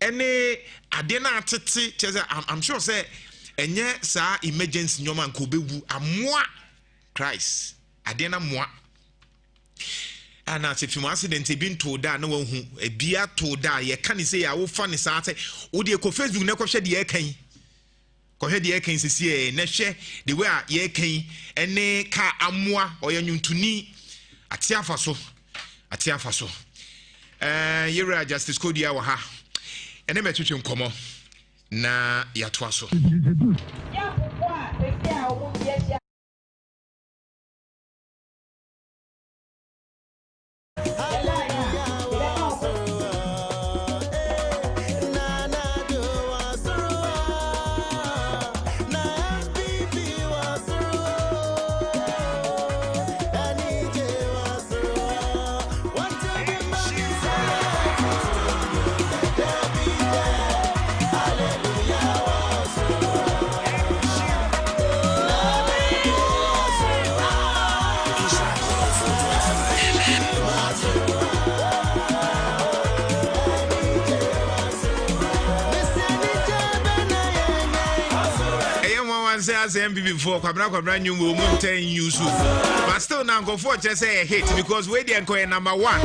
ene ade na atete cheze I'm sure say enye sa emergency nyoma nko bewu amoa Christ ade na moa ana se film accident e bin to da na wahu e bia to da ye kan say ya wo fa ne sa ate wo de ko Facebook na ko hwe de ye kan ko hwe de ye kan sisi e na hwe the way ye kan ene ka amoa oyanyuntuni ate afaso Nhyira Justice Code ya wa ha ene metwetwe nkomo na yatoa so as MB4, Kwabra New Woman 10 use. But still now go for just say a hit because we didn't go number 1.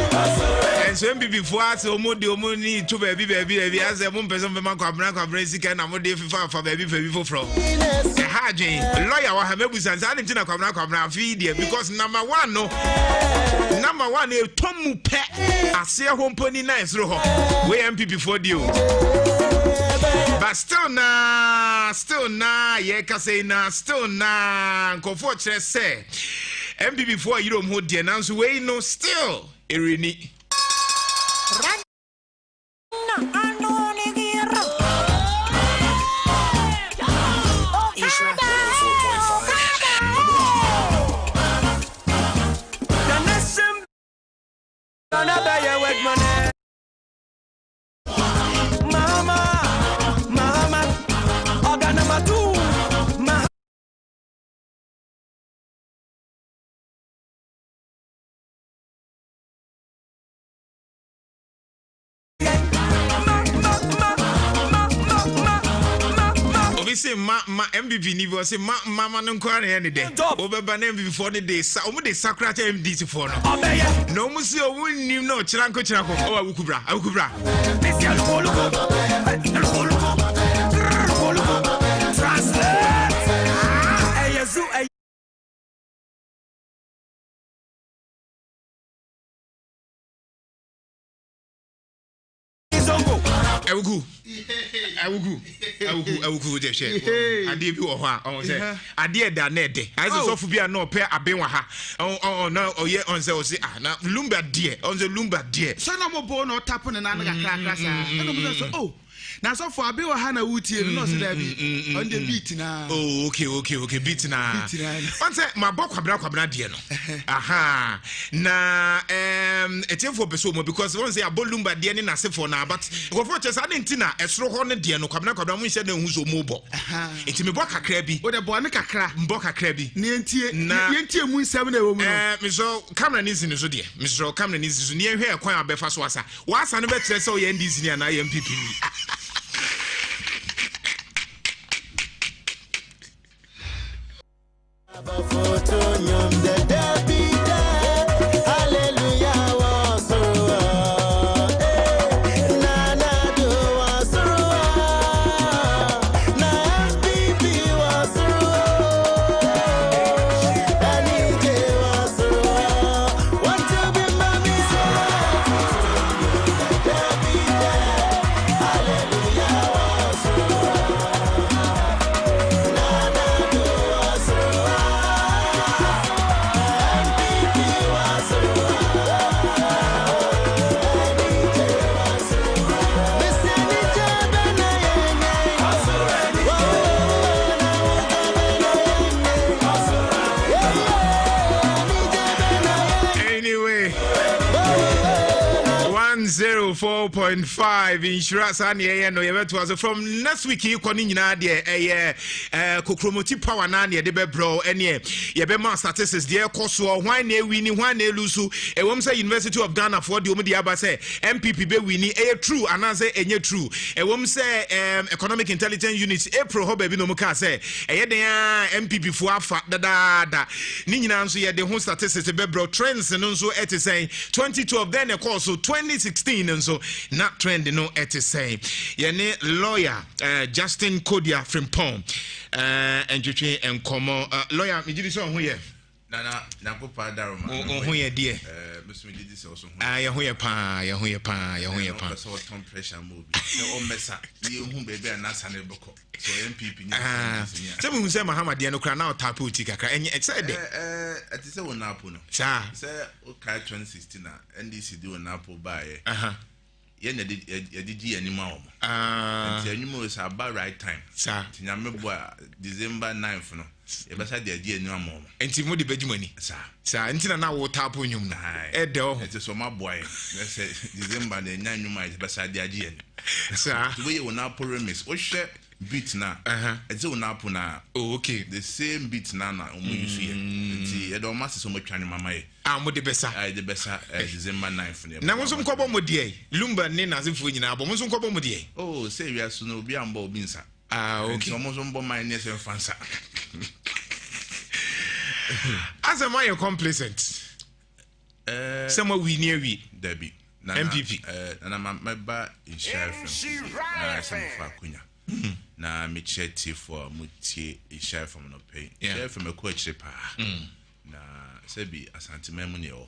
And so MB4 so Mudi to baby as a woman person from Kwabra Sikan and Modi for baby from. Haji, lawyer, I have a business. I didn't know Kwabra video because number 1 no. Number 1 is Tomu Pet. I see a home pony nice roho. We MPP for you. But still na, yeah, say na, still na, comfort say. MPP for you don't hold the announce way no still. Irini. Say ma MBV ni say mama no kware any day obeba na MBV for the day omo dey sakrata MDT for no mo see owunnim no chiranko o awukubra Awugu de she ade bi wo ho a on say ade da na de I so fu bia no pe abenwa ha no oye on say na lumba de on say lumba de
so na mo bo no tap na na kakra sa no bo so oh na so for abenwa ha na wutie no so da bi on the beat na
oh okay beat na on say ma bo kwabra de no aha na etiefo peso mo because on say abolumba de ni na se for na but go for chesa de ntina esro ho ne de no kwabra mo nhyɛ na hu so mo bo enti me bo kakra bi
o de bo ne kakra
mbo kakra bi
ne entie mu nsɛm na ewo mu no
me so camera ni zini so de me so camera ni zini so ne hwɛ kwan abefa so asa wasa no be kyerɛ sɛ o yɛ ndi zini na yɛ MPP Nhyira sa ne ye no ye beto as from next week you koni nyina de kokromoti power na ne de bebro ene ye be ma statistics de ekoso hwan na ewini hwan na elusu ewom say University of Ghana for de omo de aba say MPP be wini true anase enye true ewom say economic intelligence unit April ho ba bi no mu ka say eye den MPP fu afa dada ni nyina nso ye de ho statistics bebro trends no nso ete say 2012 then e course so 2016 nso not trend no at say yene lawyer Justin Kodia from Pom and Juchi and Como lawyer me did so here
na ko pa daroma
ho ye de
musumi did this also
ya ho ye pa
so ton pressure mo bi o mesa ye hu be be na sane boko so MPP ni
so we say Muhammad de no kra na tap uti kakra enye said
ati say won apo no
sa
say o kai 2016 na NDC di won apo ba ye ye na di anima o nti anima is about right time
sa
tinya mebo December 9th no e be sa di anima mo
nti mo de badwumani sa nti na wo tap onyum na e de o
nti so ma boy na say December na nya anima e be sa di agi
sa
we won apo remix o hwe beat na eze won apo na
okay
the same beat na omo use here nti e do ma so mo twane mama ye
mo de besa
de besa December 9th
na mo so mkobo mo de lumba ne na zefo nyina abo mo so mkobo mo de
oh say we asu no obi amba obi nsa
Okay.
Almost on my nest and fancy.
As am I complacent? Somewhere we near we.
Debbie.
MPP.
And I'm my bar in Sheriff. Na me chetty for mutie share from no pay. Share from a coach pa. Na sebi asante memuni o.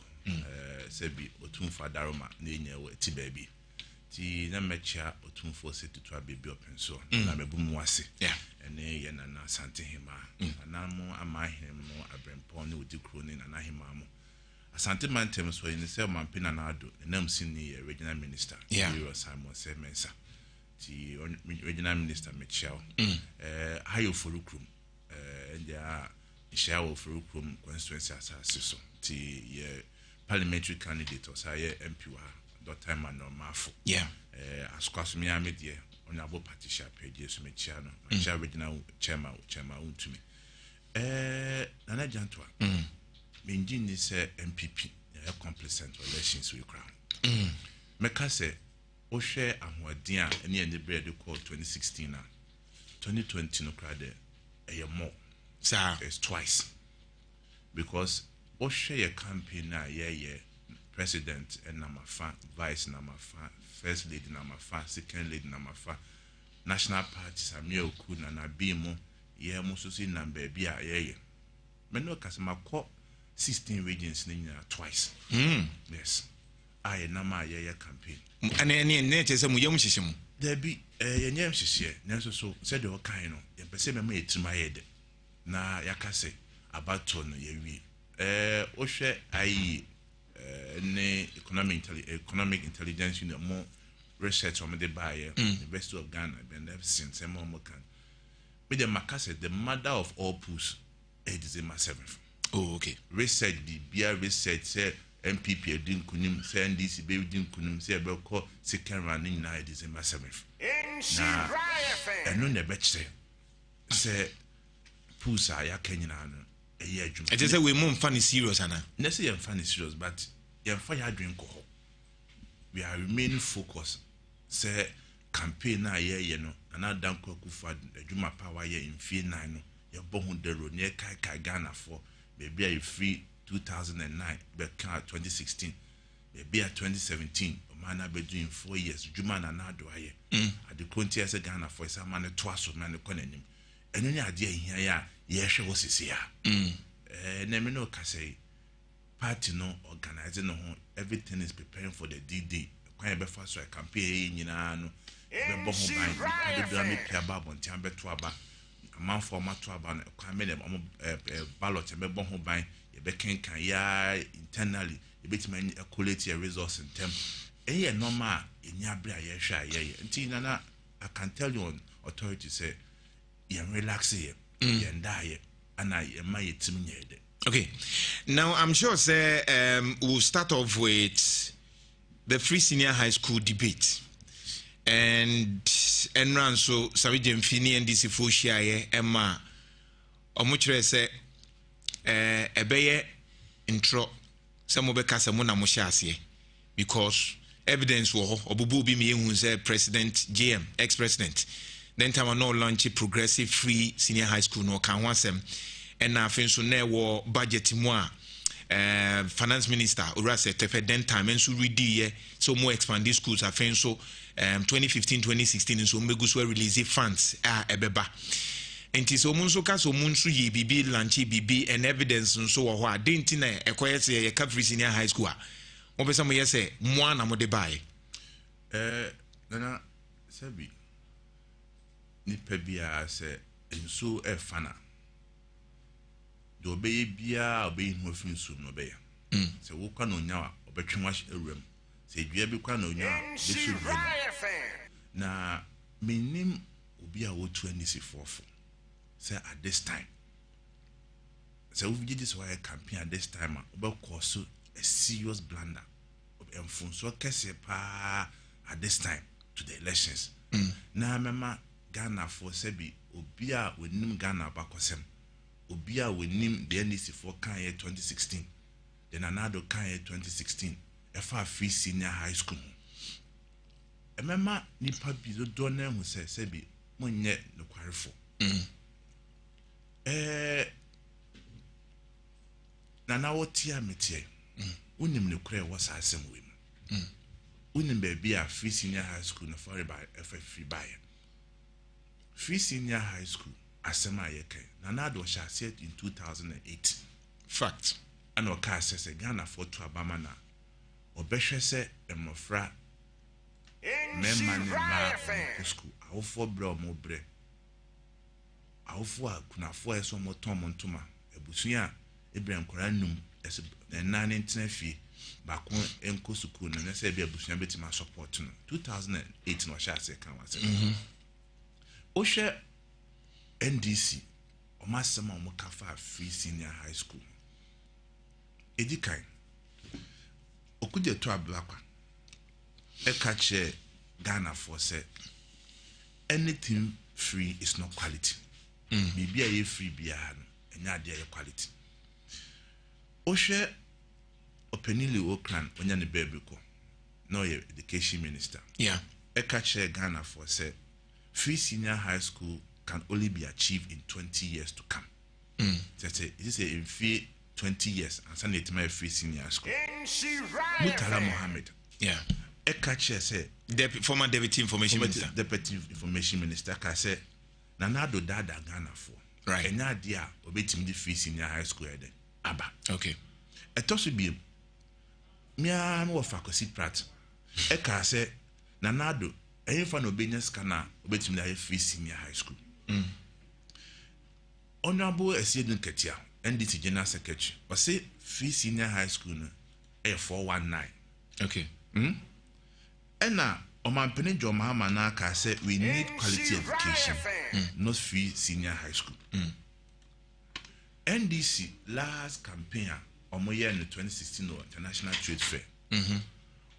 Sebi otumfa daroma na enye we ti baby. Ti na mecha otumfo se tutu baby open so na mebu mu ase. Ene ye na asante hima. Na mo amahim mo abrempon ne odi kro ne na hima mo. Asante mantem so yin se mampina na ado na msini regional minister. Simon Semensa. The regional minister Michelle, Hayo Forukrum, and there are Michelle Forukrum constituency as the parliamentary candidate or say MP that time and Mafo. As Quasmia Media, Honorable Patricia Pages Michiano, Michelle regional chairman to me. Nana Jantua, Minjin is MPP, complacent relations with Crown. Mekase. Share Ahwadia and the bread called 2016 2020 no crowd a year more. Sir, it's twice. Because share your campaign na president and number 5, vice number 5, first lady number 5, second lady number 5, national parties are mere kuna na bimo ye mususi number be a Meno Casama call 16 regions twice. Yes. I nama ye campaign.
And any nature some young system.
There be a yam share, Nanso so said the Okaino, and Pesema made to my head. Na yakase about ton ye. Oshe I ne economic intelligence unit more research on the buyer, University of Ghana, and ever since a moment can. With the Macase, the mother of all puss, December 7th.
Oh, okay.
Research the beer research said. MPP didn't kunim, say NDC baby didn't kunim, say about call second running now December 7th. Nah, and no never say Pusa ya Kenyan a year.
I just say we more funny serious, Anna.
Let's say I'm funny serious, but you're fire drink. We are remaining focused. Say campaign na year, you know, and I don't cook for the Juma power year in Fee 9. You're born the road near Kai Ghana for maybe a free. 2009, but 2016, maybe 2017, man, I've been doing 4 years. Juma na do I at the country as a Ghana for some man twice of man economy. And any idea here, yes, was his here. Nemino Kase party no organizing no everything is preparing for the D-Day. Quite before so a campaign, you know, the Bohom Dami Piabab on Tiambe Twaba, a man for Matwaba, a ballot and Bohom Bine. Can internally a bit many quality a resource in term. A normal in Yabra Yasha, Nana, I can tell you on authority say, you're relaxing, you're die, and I am my team.
Okay, now I'm sure say we'll start off with the free senior high school debate. And run so Savijem Fini and DC Fushia Emma Omutre say ebeye intro some obeka some na mo hye because evidence wo ho obubu bi me ehun say president JM ex-president then time no launch progressive free senior high school no kan ho asem and na afin so na wo budget mu a finance minister Urase Tefe then time and so ready so more expand schools afin so 2015-2016 so mbegu so release funds ebeba. Enti so munso ka so munso ye bibi lanchi bibi and evidence nso wo ho adenti na ekoyese ye ka free senior high school a wo pese mo yese mo na mo de bai
nana sabi ni pebia se nso e fana do be bia obe hu afin so no be se wo kwa no nya obetwe ewrem se dua bi kwa no nya besu na minim obi a wo 24 say at this time. So we did this why campaign at this time about cause a serious blunder of so pa at this time to the elections. Na mema Ghana for sebi obia we nim Ghana bakosem. Obia we nim the NDC for kan year 2016. Then another kan year 2016. Efa free senior high school. Emema nipa bi do na hu sebi monye no kwarefo na na wotia metie unim ne kure wo sa asem we mu unim baby a free senior high school na for by free by free senior high school asem ayeke na na do sha set in 2008
fact
and o ka se Ghana for to abama na obehwe se emofra memma ne ma school awofo bre o mo bre awofo akunafo eso mo ton mo ntoma ebusua ebren nkora num ese na ntina fie bakon enko school na se bia ebusua betima support no 2008 no sha se kan wase o hwe NDC o masema o kafa free senior high school edikai okuje to ablakwa e kache Ghana for say anything free is not quality. Maybe a free beer and ya dear quality. Oshe openili okran when you're the baby ko. No, your education minister.
Yeah.
A kache Ghana for say free senior high school can only be achieved in 20 years to come. That's it. This is in free 20 years and send it to my free senior school. Mutala Mohammed.
Yeah.
A catcher say
former deputy information minister.
Deputy information minister can say Nanado Dada Ghana for
right.
And idea obetim the free senior high school ede. Aba.
Okay.
A toss will be me no faculty prat. A car say Nanado any fan obedience cana obetim the free senior high school. Honorable Esiedun Ketia, NDC General Secretary, or say free senior high school a 419.
Okay.
And now, Oman John Mahama ka said we need quality education, not free senior high school. NDC last campaign on year in the 2016 International Trade Fair.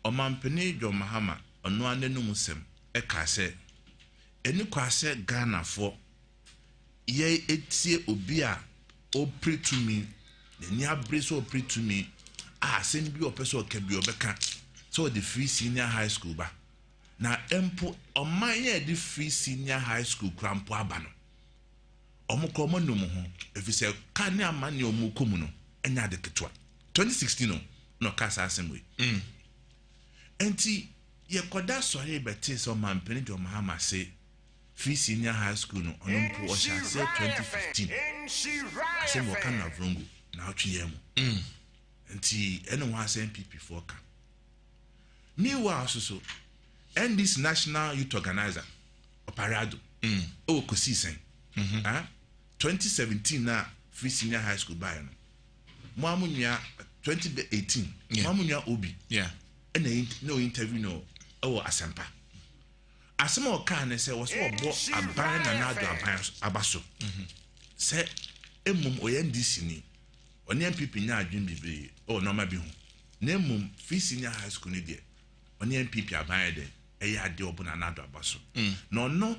Oman John Mahama on no Anu Musem eka said any kwase Ghana for ye etie obia o pray to me, the near brace or pray to me. Send be or person can be obeka. So the free senior high school ba na empo on my the free senior high school crampo abano omuko mo no mo ho if you say kan na amane omuko no enya de ketwa 2016 no kasa assembly enti ye koda sori beti so man peni do mahama say free senior high school no onompo o sha say 2015 asem wo kan na vrongo na otwe yemu enti eno wa say MPP for kan meanwhile, so and this national youth organizer, Oparado, oh, Kosisen, 2017 now, free senior high school by Mamunia 2018, Mamunia Obi,
yeah,
and no interview, no, oh, Asampa. Asamo can say was what bought a ban and another abaso. Say, Emum or NDC, or name people now, Jim Bibi, or no, maybe name free senior high school, dear. On the MPP abide a yard de open another basso. No,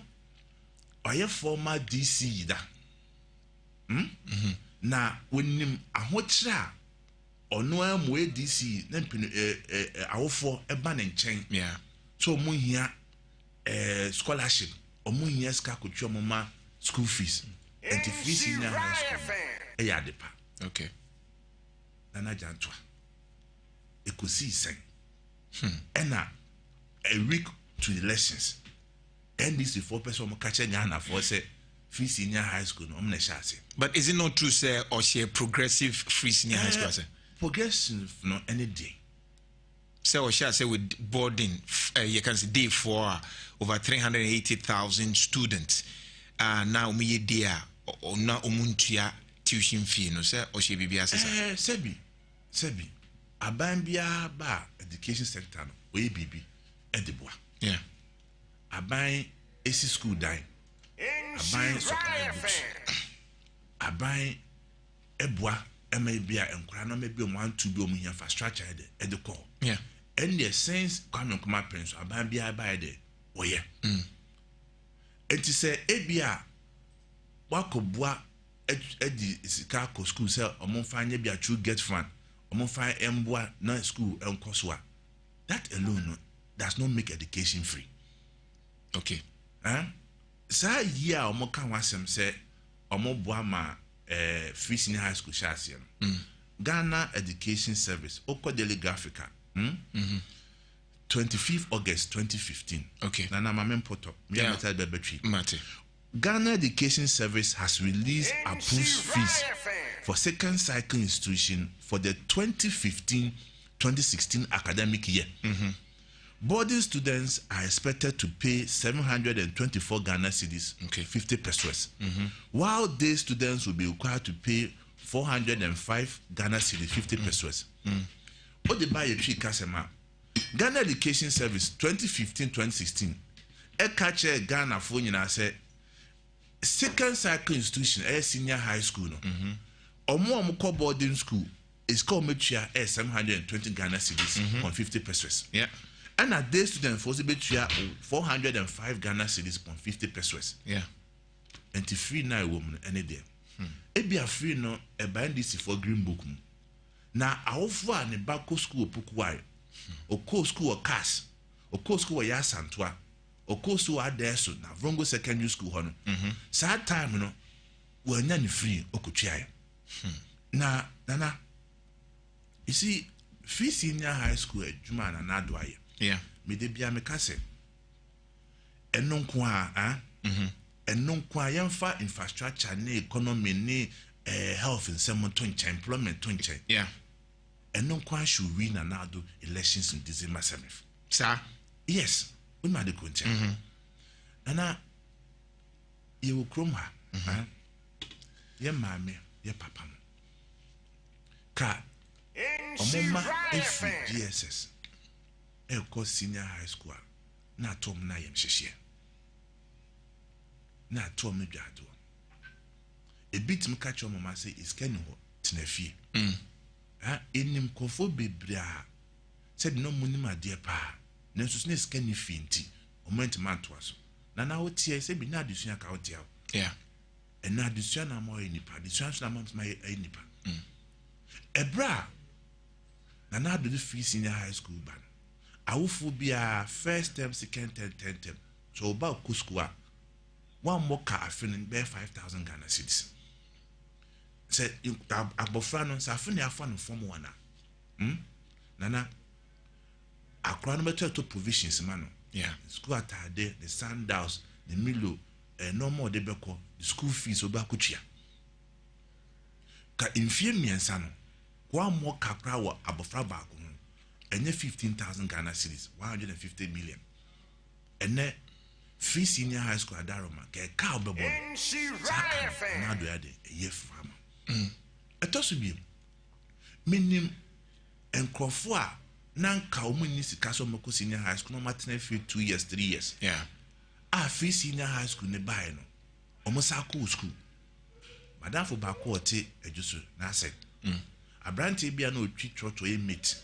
I former DC da. Na when him a hotra or no way DC, then our for a banning chain.
Yeah.
So moon here scholarship or moon here scacucho mama school fees. And the free senior high school a yard depa.
Okay.
Nana Jantua. It could see saying. And a week to the lessons. And this is 4% catching Ghana for say free senior high school. No,
but is it not true, sir, or she a progressive free senior high school?
Progressive, no any day.
So, or shall say with boarding, you can say day for over 380,000 students. Now me dear or now umuntia tuition fee, no sir, or she be
Sebi. Abambia ba education sector no we bibi edeboa
yeah
aban esi school dine aban supply books aban eboa emabia enkura no mebi o 1-2 bi o mu infrastructure edeko
yeah
and the sense kwame kuma prince abambia ba ede oye enti say ebia wakoboa edi sika ko school say omonfanye bia true get fund Omofai Mbwa na school and Koswa. That alone does not make education free.
Okay.
sa year omo kan wasem say omo boa ma free senior high school share Ghana Education Service oko Daily Graphica 25th August 2015.
Okay.
Nana Mamen Poto.
Yeah.
Mate. Ghana Education Service has released approved fees for second cycle institution for the 2015-2016 academic year. Boarding students are expected to pay 724 Ghana cedis, 50 pesos, while day students will be required to pay 405 Ghana cedis, 50 pesos. What they buy a tree Kasema? Ghana Education Service 2015-2016. Catch Ghana for say second cycle institution, senior high school, no. Omo boarding school is called Metria 720 Ghana cedis on 50 pesos.
Yeah.
And a day student for Metria 405 Ghana cedis on 50 pesos.
Yeah.
And to free now woman any day. It be a free no a bandisi for green book. Now our one in Bako school Pukwai. O co school or Cass, o co school or Yasantua, o co school are there so now Vrongo secondary school hono. Sad time no we're none free o kuchia. Na nana you see free senior high school at Juma and Adwaye.
Yeah.
Me de bia me kase. And non kwa and non kwa yamfa infrastructure ne economy ne health and some employment to
yeah.
And no one should win another elections in December 7th.
Sir?
Yes. We might go to Nana, you will chrome her. Your mammy, your papa. Ka, Omoma, every GSS. Elko senior high school. Na Tom Nayam Shishia. Na Tom Jadu. A bit me catch your mama say is Kenny Tinefi. Enim kofo bebra said no money my dear pa nanso sne scan ni finti o ment man to aso na wo tie say bi na adusua ka wo tie
yeah
and na adusua na mo enipa adusua na mo my enipa ebra na do the free senior high school ban awofo bia first term second term third term so ba ko school one more car afin be 5,000 Ghana cedis. Said abofra sa afuni afa no form wana nana akra no beto to provisions man
yeah
school atade the sandals the milo no more de beko the school fees oba kutua ka infie miensa no kwa mo kakra wa abofra ba ko no enye 15,000 Ghana cedis 150 million ene free senior high school adaroma ke ka obebo na do ya de ye fama etosubi minim enkrofo a nanka omuni sika so mako senior high school no matena fi 2 years 3 years
yeah
free senior high school ne bae no omo sa ko school madam for ba ko ote adjuso na said abrante bia na otwi troto e meet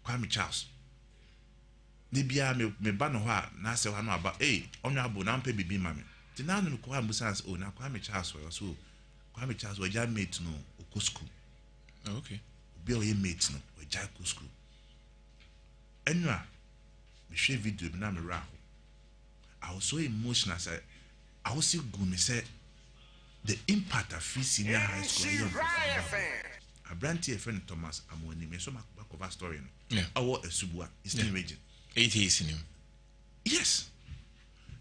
Kwame Charles de bia me ba no ho a na se ho no aba onwa abo na mpa bibi mame ti na no ko ambusa o na Kwame Charles so Kwame Charles was your mate no oko school.
Okay.
Be your mate no was your school. Anyway, me share video na me ra. I was so emotional say I was so good me say the impact of free senior high school. A brand here friend Thomas Amoni me so back of a story no.
Yeah.
Our Subua Eastern region.
80 years in him.
Yes.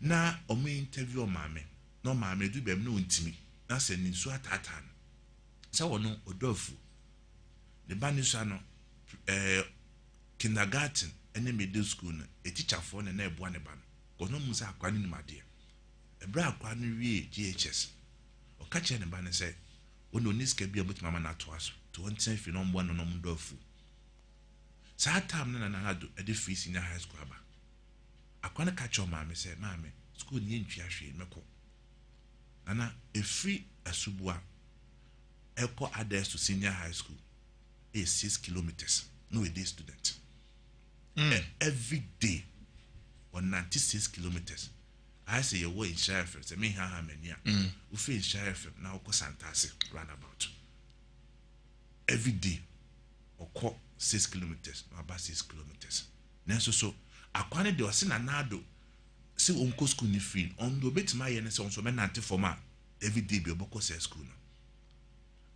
Na o me interview o mame. No mame do be no ntimi. Na se ni so atatan sa wono odofu the banisha no kindergarten ene middle school no a teacher for na ebo ne ban ko no musa akwa ni made ebra akwa no wie GHS o ka che ne ban se wono niska bia but mama na to aso to wonten fi no mbo no no mdofu sa time na na do e de free senior high school aba akwa na ka che o mama se mama school ni ntwa hwe meko Nana, a free Asubua Echo address to senior high school is 6 kilometers. No a day student. Every day 196 kilometers. I say your way in Sheriff, say me ha many. We feel Sheriff now ko Santasi roundabout. Every day or 6 kilometers, no about 6 kilometers. Nenso so akwane de wasina nado se onko school ni free on do betima ye ne se onso me nante forma every day be oboko se school no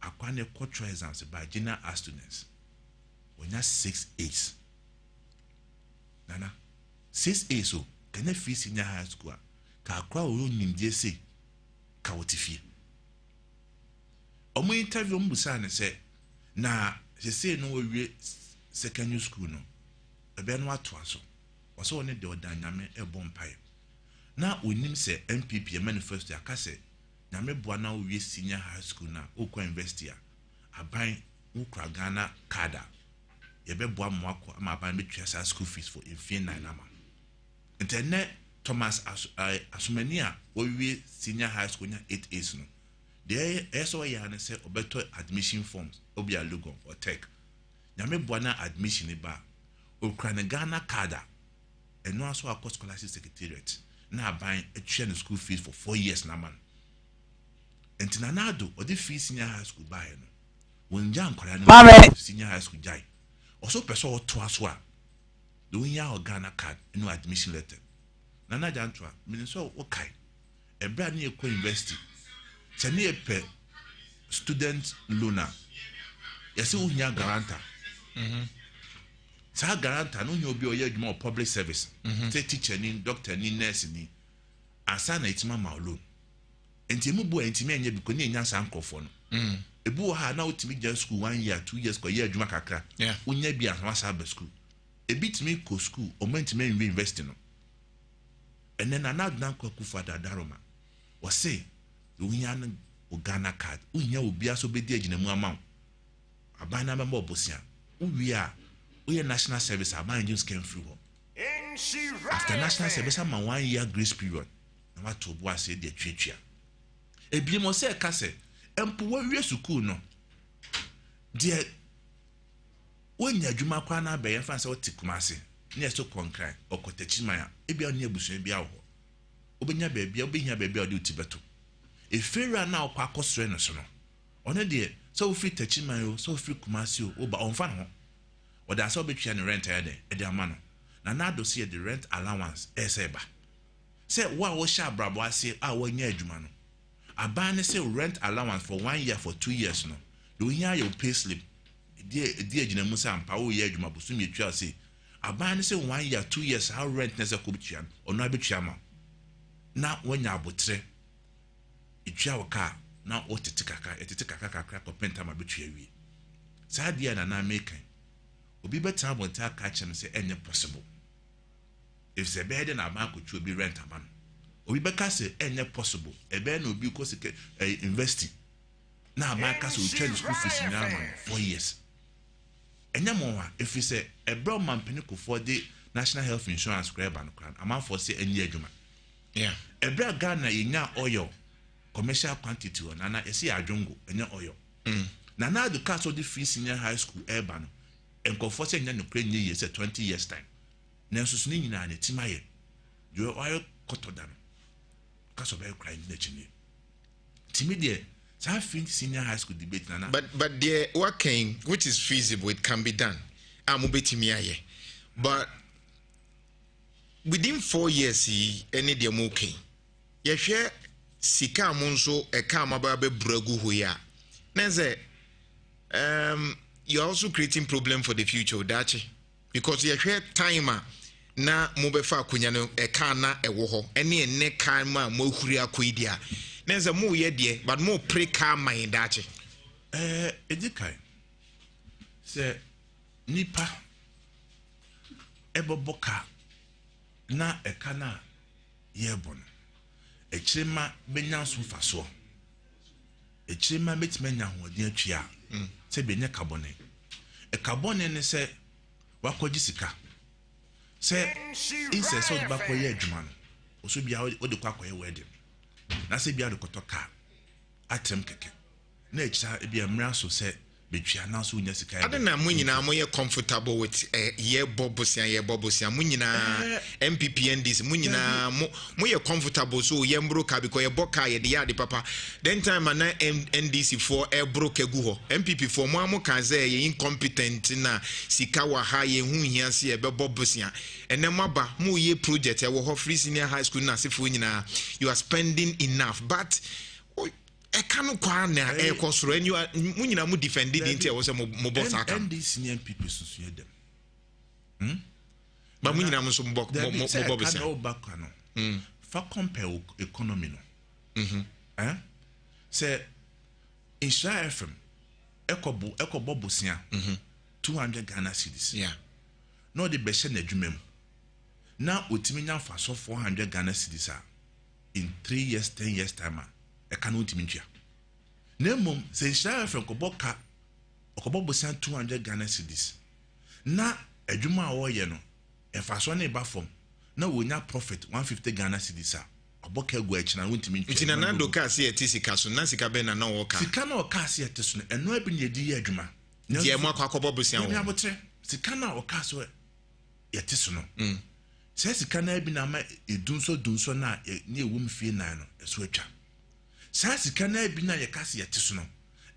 akwane cultural exams by general students onya 6 nana 6 so kana free senior high school ka akwa wo nimdie se ka wotifie omo interview mbusa ne se na se no wie secondary school no ebe no ato aso waso one de odanyame ebo mpae na onim se MPP manifesto akase nyame boa na wie senior high school na okwa university aban ukra Ghana kada yebe boa mo akọ ama aban betwa sa school fees for infin 9 ama internet Thomas Asumania wie senior high school nya 8As no there eso ya na se obeto admission forms obia logo for tech nyame boa na admission ba okra na Ghana kada eno aso akọ scholarship secretariat na aban etwa na school fees for 4 years na man entina nado odi fees senior high school buy no wonja ankwara no senior high school jai also person to aso a do nya Ghana card no admission letter nana jantwa minso okay ebra na ekọ university se na epe student loaner yesi unya guarantor sa guarantor no nya obi oye adwuma public service say teacher ni doctor ni nurse ni asa na itima ma loan enti mu bo enti me anya bi ko ni nya sa nkofo no ebu ha na otimi jan school 1 year 2 years ko ye adwuma kakra unya bi asama sa ba school ebitimi ko school o menti me university no enen na na kwa kufa da daroma o say unya na Ghana card unya obi aso be di agina mu ama abana ma obosia uwi a uye national service aban just came through after national service ama 1 year grace period na wato bo ase de twetwea ebie mo se ka se empo wa wie school no de wonya adwuma kwa na abaye fa se otikumase na eso konkran okotachimaya ebia na abusu bia wo obenya baabia obenya baabia ode utibeto efera na okwa akosre no so no one de so free tachimayo so free kumasi o ba onfa no ode aso betwa ne rent ya de e ama no na nado se the rent allowance eseba se wo sha brabo ase a wonya adwuma no aban say rent allowance for 1 year for 2 years no do here your pay slip die agina musa ampa wo ye adwuma busumi etwa say aban say 1 year 2 years how rent nese ko betwa ono abetwa ma na wonya abotre etwa waka na otitikaka kakra ko penta ma betwa wi sa dia na make obi beta abonta ka chem say enye possible if ze bed na aban ko twa obi rent aban obi beka say enye possible ebe na obi ko sike investi na amaka so train school fees na 4 years enya monwa if you say ebro mampeni ko for the national health insurance grab and kran am for say enye adwuma ebra Ghana yenya oil commercial quantity na na esi adwongo enya oil na na the cast of the free senior high school urban enko for say enya no kran ye say 20 years time na so ni nyina na timaye you oil kotodan cast of crime na chini timide so senior high school debate nana
but the working which is feasible, it can be done amubetimi aye but within 4 years any de mo okay ye hwe sika amonso e ka amaba be bragu ho ya nze you are also creating problem for the future dachi because ye hwe time na mo be fa akunya no e ka na e wo ho ene enne kan ma mo huri akoidia nze mo ye de but mo pre ka man dachi
edikai se nipa eboboka na ekana yebon echirema benyanso faso echirema betimenya hodin atwia se benya carbone carbone ne se wakoji sika se inse so ba ko ye adwuma no oso bia ode kwa koye wedding na se bia de kotoka atrem keke na echira bia mra so se betwea na so nya sika
ade na mo nyina mo ye comfortable with ye bobosia mo nyina MPPNDs mo nyina mo ye comfortable so ye mbroka because ye boka ye de ya de papa then time na NDC for e broke egu ho MPP for mo kan say ye incompetent na sika wa ha ye hu hia se e be bobosia ene maba mo ye project e wo ho free senior high school na sefo nyina you are spending enough but I cannot kwa na e kosoro and you are munyina mu defended into was mo boss aka
and these senior people so them
ba munyina mo so mo boss
no back no fa compare economy no say Nhyira FM ekobo bosia 200 Ghana cedis no the best na adwuma mu na otimi nya fa so 400 Ghana cedis in 3 years 10 years time e cannot mintua nemom se Nhyira FM okobo bosia 200 Ghana cedis na adwuma a wo ye no e fa so na e ba fom na wonya profit 150 Ghana cedis oboka gu achi na wontimi mintua
ntina na do ka se etisika so na sika be na na wo ka
sika na o ka se etiso no eno abi na edi ye adwuma
die mo akobo bosia wo
ya botre sika na o ka so yetiso no se sika na abi na ma edunso na ne ewum fie na no eso atwa sika na abi na ye kase yetiso no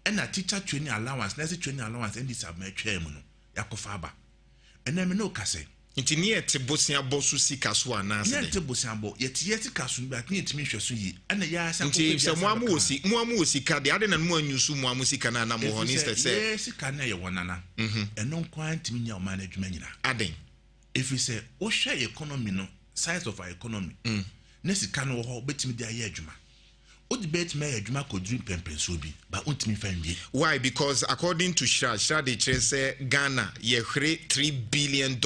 ena teacher training allowance na training allowance and this am atwa mu no yakofa aba ena me no kase
nti ne yete bosia bosu sika so anase
ne yete bosia bo yete kaso bi atni yetimi hweso yi ena ya asa
nti se mo amu osika de ade na mo anyusu mo amu sika na mo ho instead say
sika na ye wonana eno nkwan ntimi nya o management nyina
aden
if we say o share economy no size of our economy ne sika no ho betimi de aye adwuma o debate me adwuma ko dream pempenso bi ba untimi fanwie
why because according to Shra de say Ghana ye $3 billion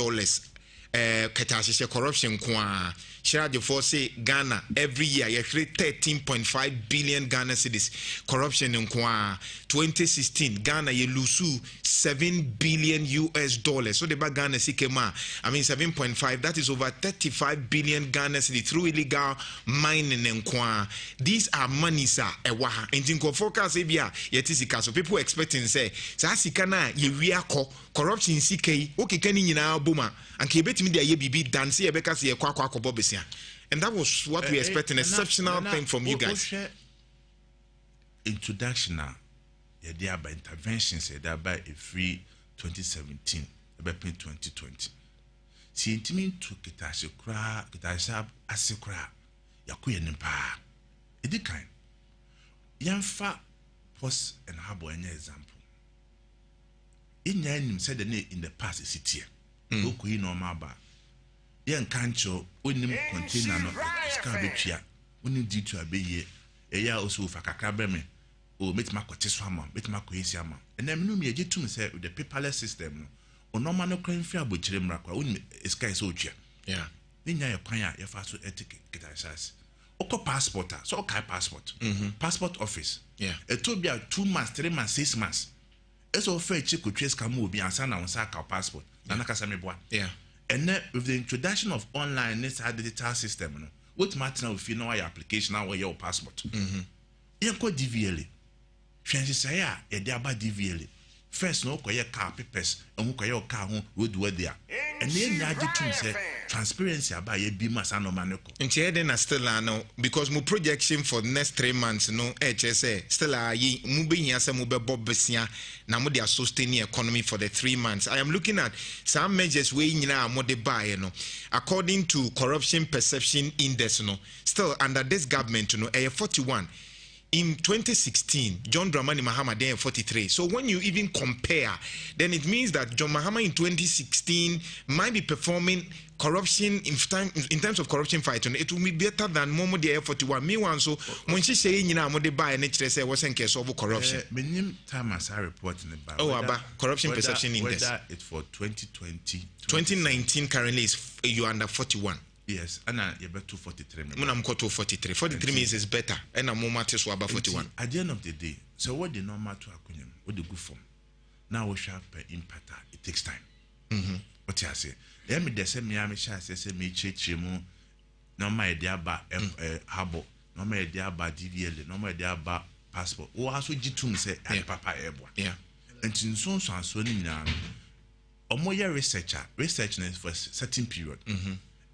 corruption kwa Shra de for say Ghana every year ye 13.5 billion Ghana cedis corruption kwa 2016 Ghana ye lose $7 billion so the Ghana sikema I mean 7.5 that is over 35 billion Ghana cedis through illegal mining kwa these are money sir ewa entinko focus ebia yetisika so people expecting say sa sika na ye wiako corruption sikei okekani nyina boma anke betimi dia ye bibi dance ye beka se ye kwa besia and that was what we expect an exceptional thing from you guys
introduction ye dia by interventions ye dia by a free 2017 about 2020 si intimi to kitase asekra yakoye nimpa edikan yamfa pos and habo any example nim said the name in the past city okuyi normal ba yen kancho onim container no ska betua onim ditu abeye eya also fa kakra breme o metima kote so ama metima koyesi ama enam no me agetum say the paperless system no o normal no kran fi abokire mra kwa onim sky so otua nya ye kwan a ye fa so etiquette asas oko passport so okay passport office etobia 2 months 3 months 6 months eso fa echi kotwes ka mo obi ansa na wonsa ka passport na nakasa meboa and then with the introduction of online this digital system no what matter if you know your application now your passport yenko DVL hwense say a ye de aba DVL first no koye car papers and koye car ho road weather and then nyaje tum say transparency aba ye bi masa no maneko
nti e dey na still no because my projection for the next 3 months no HSA still yi mu be hia say mu be bobesia na mo dey sustain the economy for the 3 months. I am looking at some measures we nyina mo dey buy no according to corruption perception index no still under this government no 41. In 2016, John Dramani Mahama then 43. So when you even compare, then it means that John Mahama in 2016 might be performing corruption in terms of corruption fighting. It will be better than Momo the 41. Meanwhile, so when she say you know they buy and say wasn't case of corruption.
Minim time as I report in the bar.
Oh, about corruption perception index.
Whether it's for 2020,
2019 currently is you under 41.
Yes, and you bet 243.
I'm got 243. 43 means is better, and I'm more matters about 41.
At the end of the day, so what the normal to acronym, what the good form. Now we shall pay impact. It takes time. What you say? Let me just say me, I shall say me chemo. No my idea about habo. No my idea about DVL. No my idea about passport. Or also Jitum say papa ebo. and in so and omoya research for a certain period.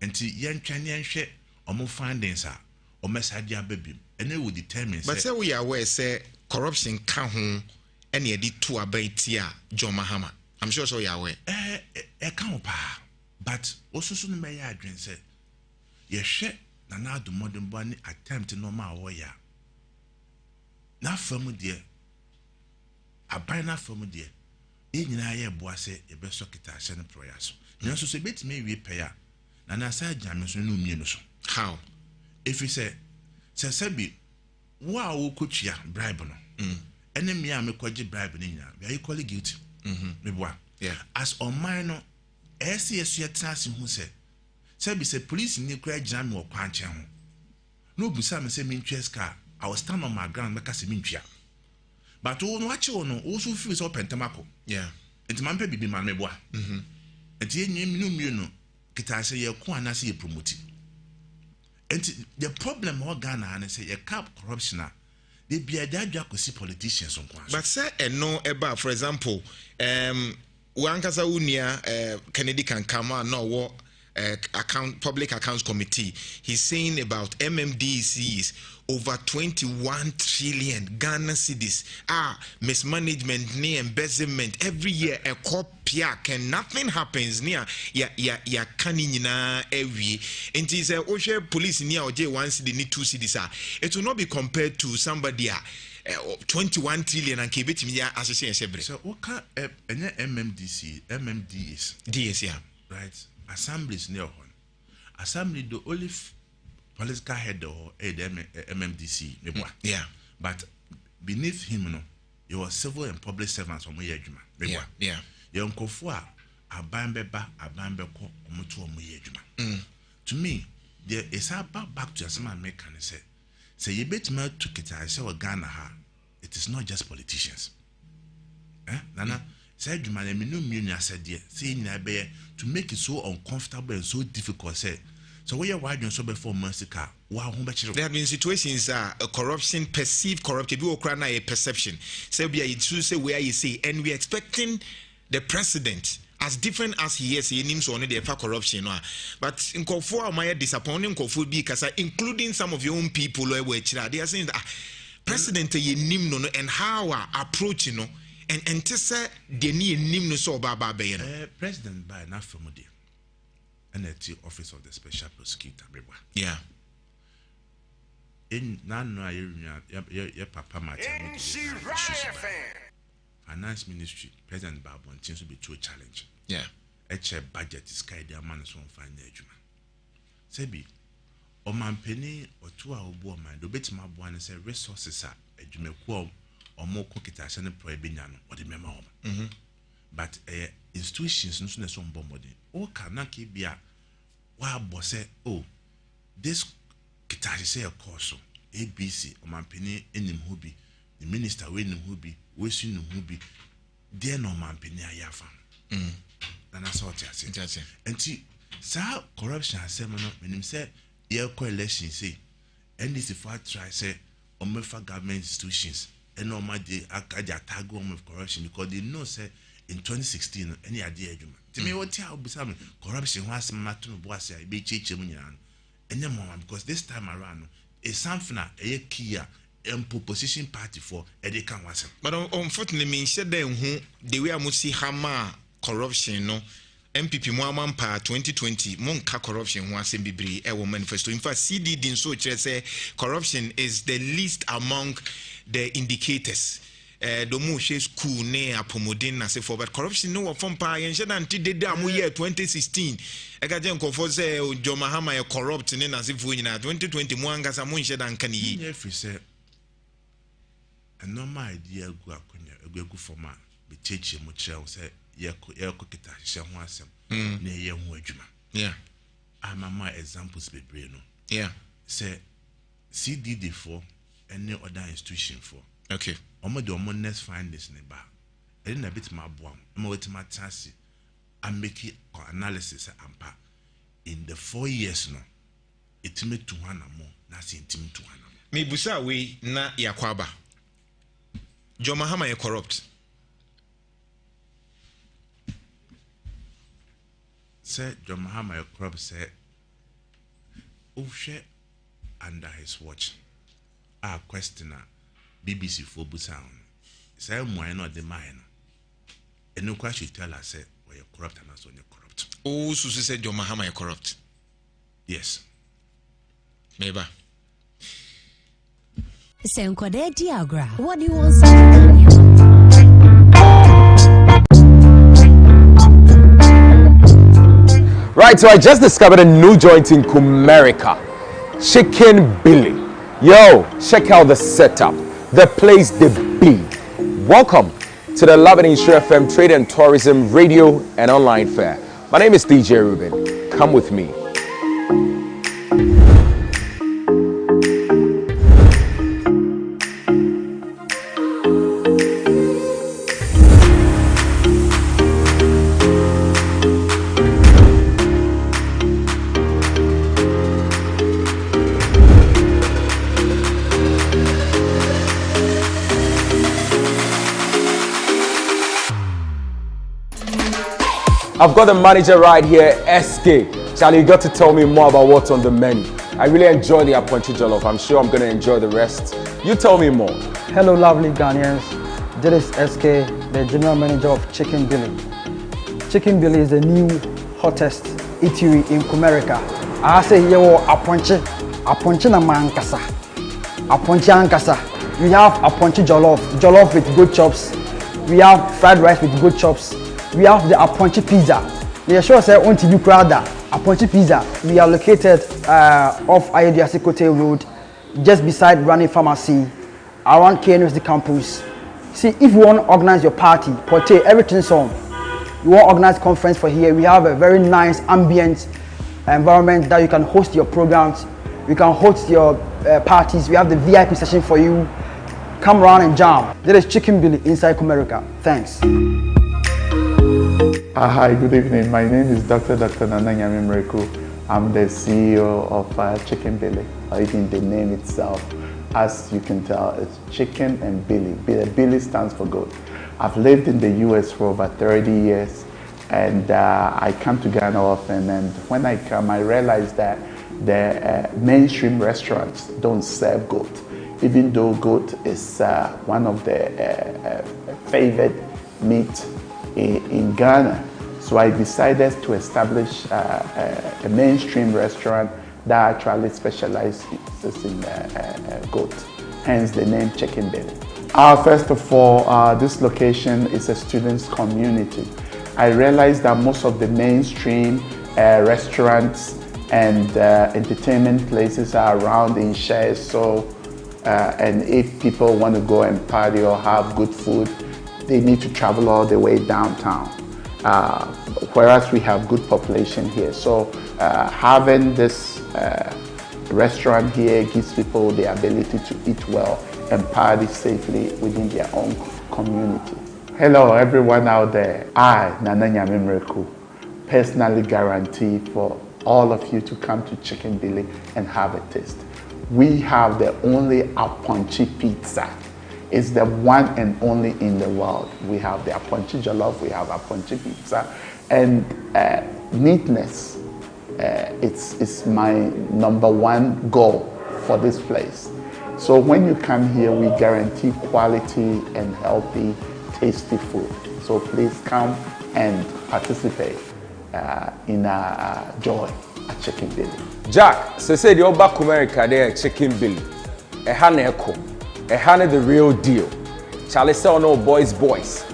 And to young Chinese share omo findings are or messadia baby, and they will determine.
But say we are aware, say corruption can home any edit to a baitia John Mahama. I'm sure so you are aware.
Can't pa, but also soon may I drink say, yes, share now the modern bunny attempt no more warrior. Now, firm dear, a binary firm dear. In a boise, a best socket, I send prayers. You also say, bit may repair. And I said, Jamison, no means. How? If you say, Sebi, wow, could ya bribe no? Enemy, I'm a quadri bribe in ya, very equally guilty. Yeah. As on minor, SCS yet tassing who said, Sebi said, police in the cry jam or quanch. No, beside me, say, mean car. I was stand on my ground because I'm but all watch on also feels open tamaco. Yeah. And my baby be my meboa. And ye knew no, Kita say your quana see promoted. And the problem all Ghana and say a cap corruptioner. They be a dad see politicians on quans.
But say and no about, for example, Wankasa Unia Kennedy can come on no what public accounts committee. He's saying about MMDCs over 21 trillion Ghana cedis. Mismanagement, near embezzlement every year. A copy and nothing happens near ya canina every. And it is a Osha police near or J1 city need 2 cities. It will not be compared to somebody 21 trillion and keep it me association.
So what MMDs?
DS, yeah.
Right. Assemblies near one. Assembly the only political head or MMDC.
Yeah.
But beneath him, no, you were civil and public servants on Muyajuma.
Yeah. Yeah.
Your uncle for a bambeba, a bambeko, Mutu Muyajuma. To me, there is about back to some American say you bet me to get I say Ghana ha. It is not just politicians. Nana. Said you man, I said, dear, saying to make it so uncomfortable and so difficult. Say, so we are wide so before mercy car. Wow, there
have been situations a corruption, perceived corruption, we will a perception. So we are to say where you say, and we are expecting the president as different as he is, he names only the corruption. But in Kofu, my disappointing Kofu because including some of your own people who they are saying that president and how approach and to say the name so baba
president by enough from the NLT office of the special prosecutor.
Yeah.
In Nana, your papa might finance ministry, President Babu seems to be too challenging.
Yeah.
A chair budget is kind of man so fine judgment. Sebi, or man penny or 2 hour woman, the bit my one say resources are a jumequo. Or more cooked as any prohibition or the memo. But institutions, no sooner some bombarding. Oh, cannot keep ya. Wow, boss say, oh, this Kitashi say a course, ABC, or my penny in him who be, the minister winning who be, wishing who be, dear no man penny I have. And I saw it. And see, sir, corruption has seminar when him said, your coalition say, and this if I try, say, or mefa government institutions. And no my day I tag on with corruption because they know say in 2016 any idea to me what you be some corruption was matter was a be chichimunian and then because this time around is something a key position party for a day can was
but unfortunately mean said them who the way I must see hammer corruption no MPP Muamman pa 2020 monka corruption was in Bibri a manifesto. In fact, CD din so say corruption is the least among the indicators. The more school ne apomodin as for but corruption no from pa and until the damn year 2016. I got them for say John Mahama a corrupt in as if we in 2020 Mwanga Samun shed and can ye.
If we say a normal idea go a for man be teaching much say. Yeah,
yeah.
I'm my examples be brain.
Yeah.
Say CDD for any other institution for.
Okay.
The next find this neighbor. I didn't a bit my bomb. I'm with my task. I'm making analysis in the 4 years now. It made 200 more. That's in team 200.
Me busa we na yakwaba. John Mahama corrupt.
Said John Mahama Crop said, oh, share under his watch. Our questioner, BBC for Busan. Say, why not the mine? And no question tell us, say, why you're corrupt and as on you're corrupt.
Oh, Susie said John Mahama is corrupt.
Yes.
Maybe.
What do you want to tell you?
Right, so I just discovered a new joint in Kumerica, Chicken Billy. Yo, check out the setup, the place they be. Welcome to the Love and Nhyira FM Trade and Tourism Radio and Online Fair. My name is DJ Ruben. Come with me. I've got the manager right here, SK. Charlie, you got to tell me more about what's on the menu. I really enjoy the Aponchi Jollof. I'm sure I'm going to enjoy the rest. You tell me more.
Hello, lovely Ghanaians. This is SK, the General Manager of Chicken Billy. Chicken Billy is the new hottest eatery in Kumerica. I say here, Aponchi na mankasa. Aponchi ankasa. We have Aponchi Jollof with good chops. We have fried rice with good chops. We have the Aponchi Pizza. We are sure say on TV Crowder, Aponchi Pizza. We are located off Ayodiasi Kote Road, just beside Rani Pharmacy, around KNUSD campus. See, if you want to organize your party, portray everything's on. You want to organize conference for here, we have a very nice ambient environment that you can host your programs. You can host your parties. We have the VIP session for you. Come around and jam. There is Chicken Billy inside Kumerica. Thanks.
Hi, good evening. My name is Dr. Nana Nyamimreku. I'm the CEO of Chicken Billy. Even the name itself, as you can tell, it's Chicken and Billy. Billy stands for good. I've lived in the US for over 30 years, and I come to Ghana often. And when I come, I realize that the mainstream restaurants don't serve goat, even though goat is one of the favored meat in Ghana. So I decided to establish a mainstream restaurant that actually specializes in goat, hence the name Chicken Billy. First of all, this location is a students' community. I realized that most of the mainstream restaurants and entertainment places are around in shares, so and if people want to go and party or have good food, they need to travel all the way downtown, whereas we have good population here. So having this restaurant here gives people the ability to eat well and party safely within their own community. Hello everyone out there. I, Nana Nyamimreku, personally guarantee for all of you to come to Chicken Billy and have a taste. We have the only Aponchi pizza. It's the one and only in the world. We have the Aponchi Jollof, we have Aponchi Pizza, and neatness, it's my #1 goal for this place. So when you come here, we guarantee quality and healthy, tasty food. So please come and participate in our joy at Chicken Billy.
Jack, say the Oba Kumerica there, Chicken Billy. The real deal. Charlie say no boys.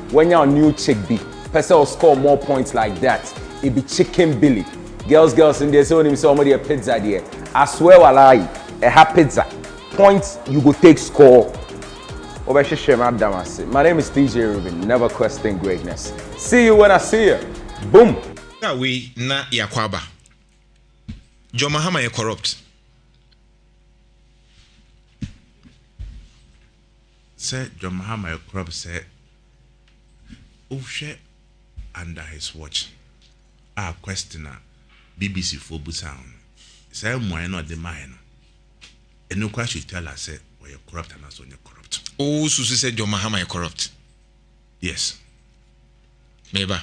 When you're a new chick be, person will score more points like that. It be Chicken Billy. Girls in there say somebody a pizza there. I swear walai, pizza. Points you go take score. My name is DJ Ruben. Never question greatness. See you when I see you. Boom.
We na yakwaba. John Mahama is corrupt.
Said John Mahama Crop said, oh, share under his watch. Our questioner, BBC for Busan. Say, why not the mine? And no question tell us, say, why you're corrupt and as on you're corrupt.
Oh, Susie said John Mahama is corrupt.
Yes.
Maybe.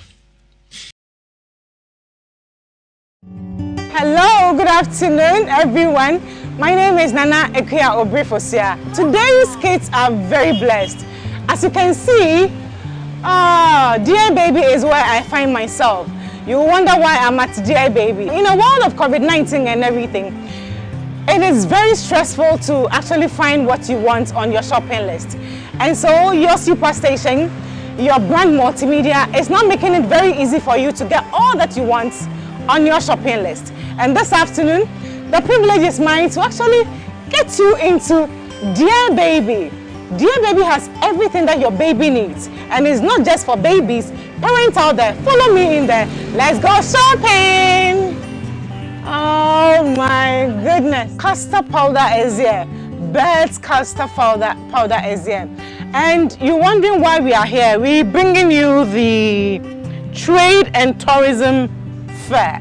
Hello, good afternoon, everyone. My name is Nana Ekuya Obrifosia. Today's kids are very blessed. As you can see, Dear Baby is where I find myself. You wonder why I'm at Dear Baby. In a world of COVID-19 and everything, it is very stressful to actually find what you want on your shopping list. And so your superstation, your brand multimedia is not making it very easy for you to get all that you want on your shopping list. And this afternoon, the privilege is mine to actually get you into Dear Baby. Dear Baby has everything that your baby needs, and it's not just for babies. Parents out there, follow me in there. Let's go shopping. Oh my goodness. Custard powder is here. Bird's custard powder is here. And you're wondering why we are here. We're bringing you the Trade and Tourism Fair.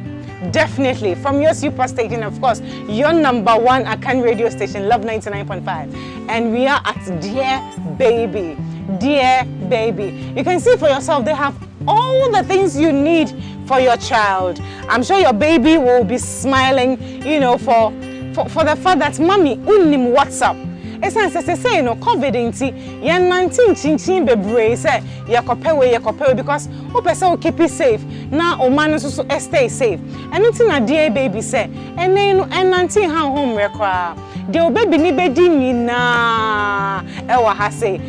Definitely from your super station, of course, your #1 Akan radio station, Love 99.5. And we are at Dear Baby. Dear Baby. You can see for yourself, they have all the things you need for your child. I'm sure your baby will be smiling, you know, for the fact that mommy unim WhatsApp. It's not say no COVID inti ya 19 chinchin bebre say yakopewe because o person will keep it safe. Na o man so stay safe. Anything na Dear Baby say ene no 19 ha home rekwa. De o baby ni bedi nyina e wa ha say.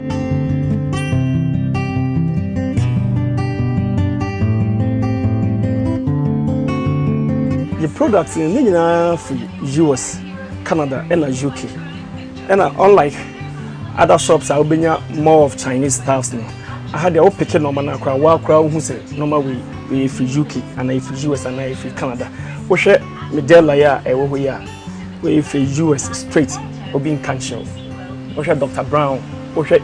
The products in Nhyira for US, Canada and UK. And unlike other shops, I will be more of Chinese styles now. I had the old picture no man crowd, while crowd who said normal we for UK and I for US and I for Canada. We share Medela ya we for US straight or being cancelled. We share Dr. Brown, we share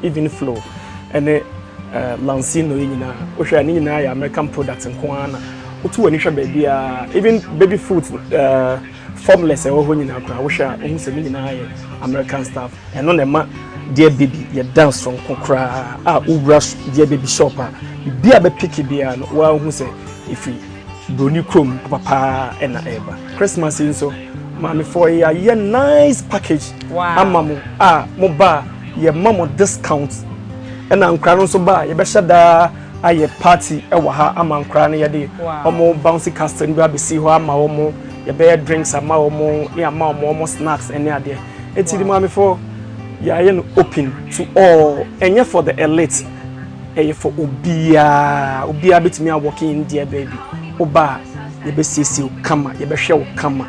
even flow and Lancino we share American products and Kwana. Baby, even baby food formless American stuff and on the Dear Baby you dance from Kokra rush Dear Baby shopper be a picky beer and well who say if you brony chrome papa and ever Christmas in so mommy for a nice package. Wow. Mobile your mama discount and I'm crying so bad you better da aye party ewa ha amankra na yede omo bouncy castle ni ba see ho ama omo ye be drinks ama omo e ama omo snacks ene ade etiri mama for ya ye no open to all enye for the elite eye for obia betimi a working in Dear Baby oba ye be sisi kama ye be hwe kama.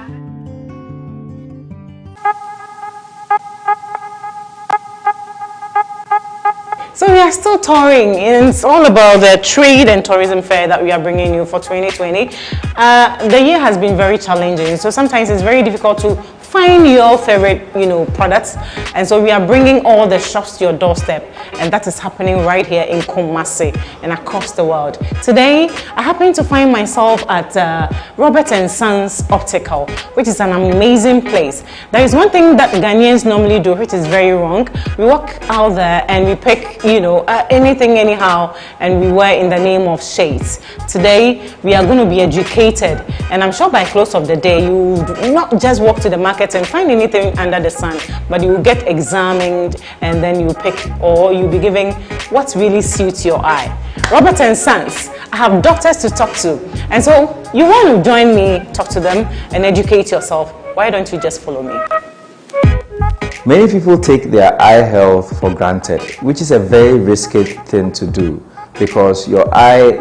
So we are still touring, and it's all about the Trade and Tourism Fair that we are bringing you for 2020. The year has been very challenging, so sometimes it's very difficult to find your favorite, products. And so we are bringing all the shops to your doorstep, and that is happening right here in Kumasi and across the world. Today, I happen to find myself at Robert & Sons Optical, which is an amazing place. There is one thing that Ghanaians normally do, which is very wrong. We walk out there and we pick, anything anyhow, and we wear in the name of shades. Today, we are going to be educated, and I'm sure by close of the day, you will not just walk to the market and find anything under the sun, but you will get examined and then you pick, or you'll be giving what really suits your eye. Robert & Sons, I have doctors to talk to, and so you want to join me, talk to them and educate yourself. Why don't you just follow me?
Many people take their eye health for granted, which is a very risky thing to do because your eye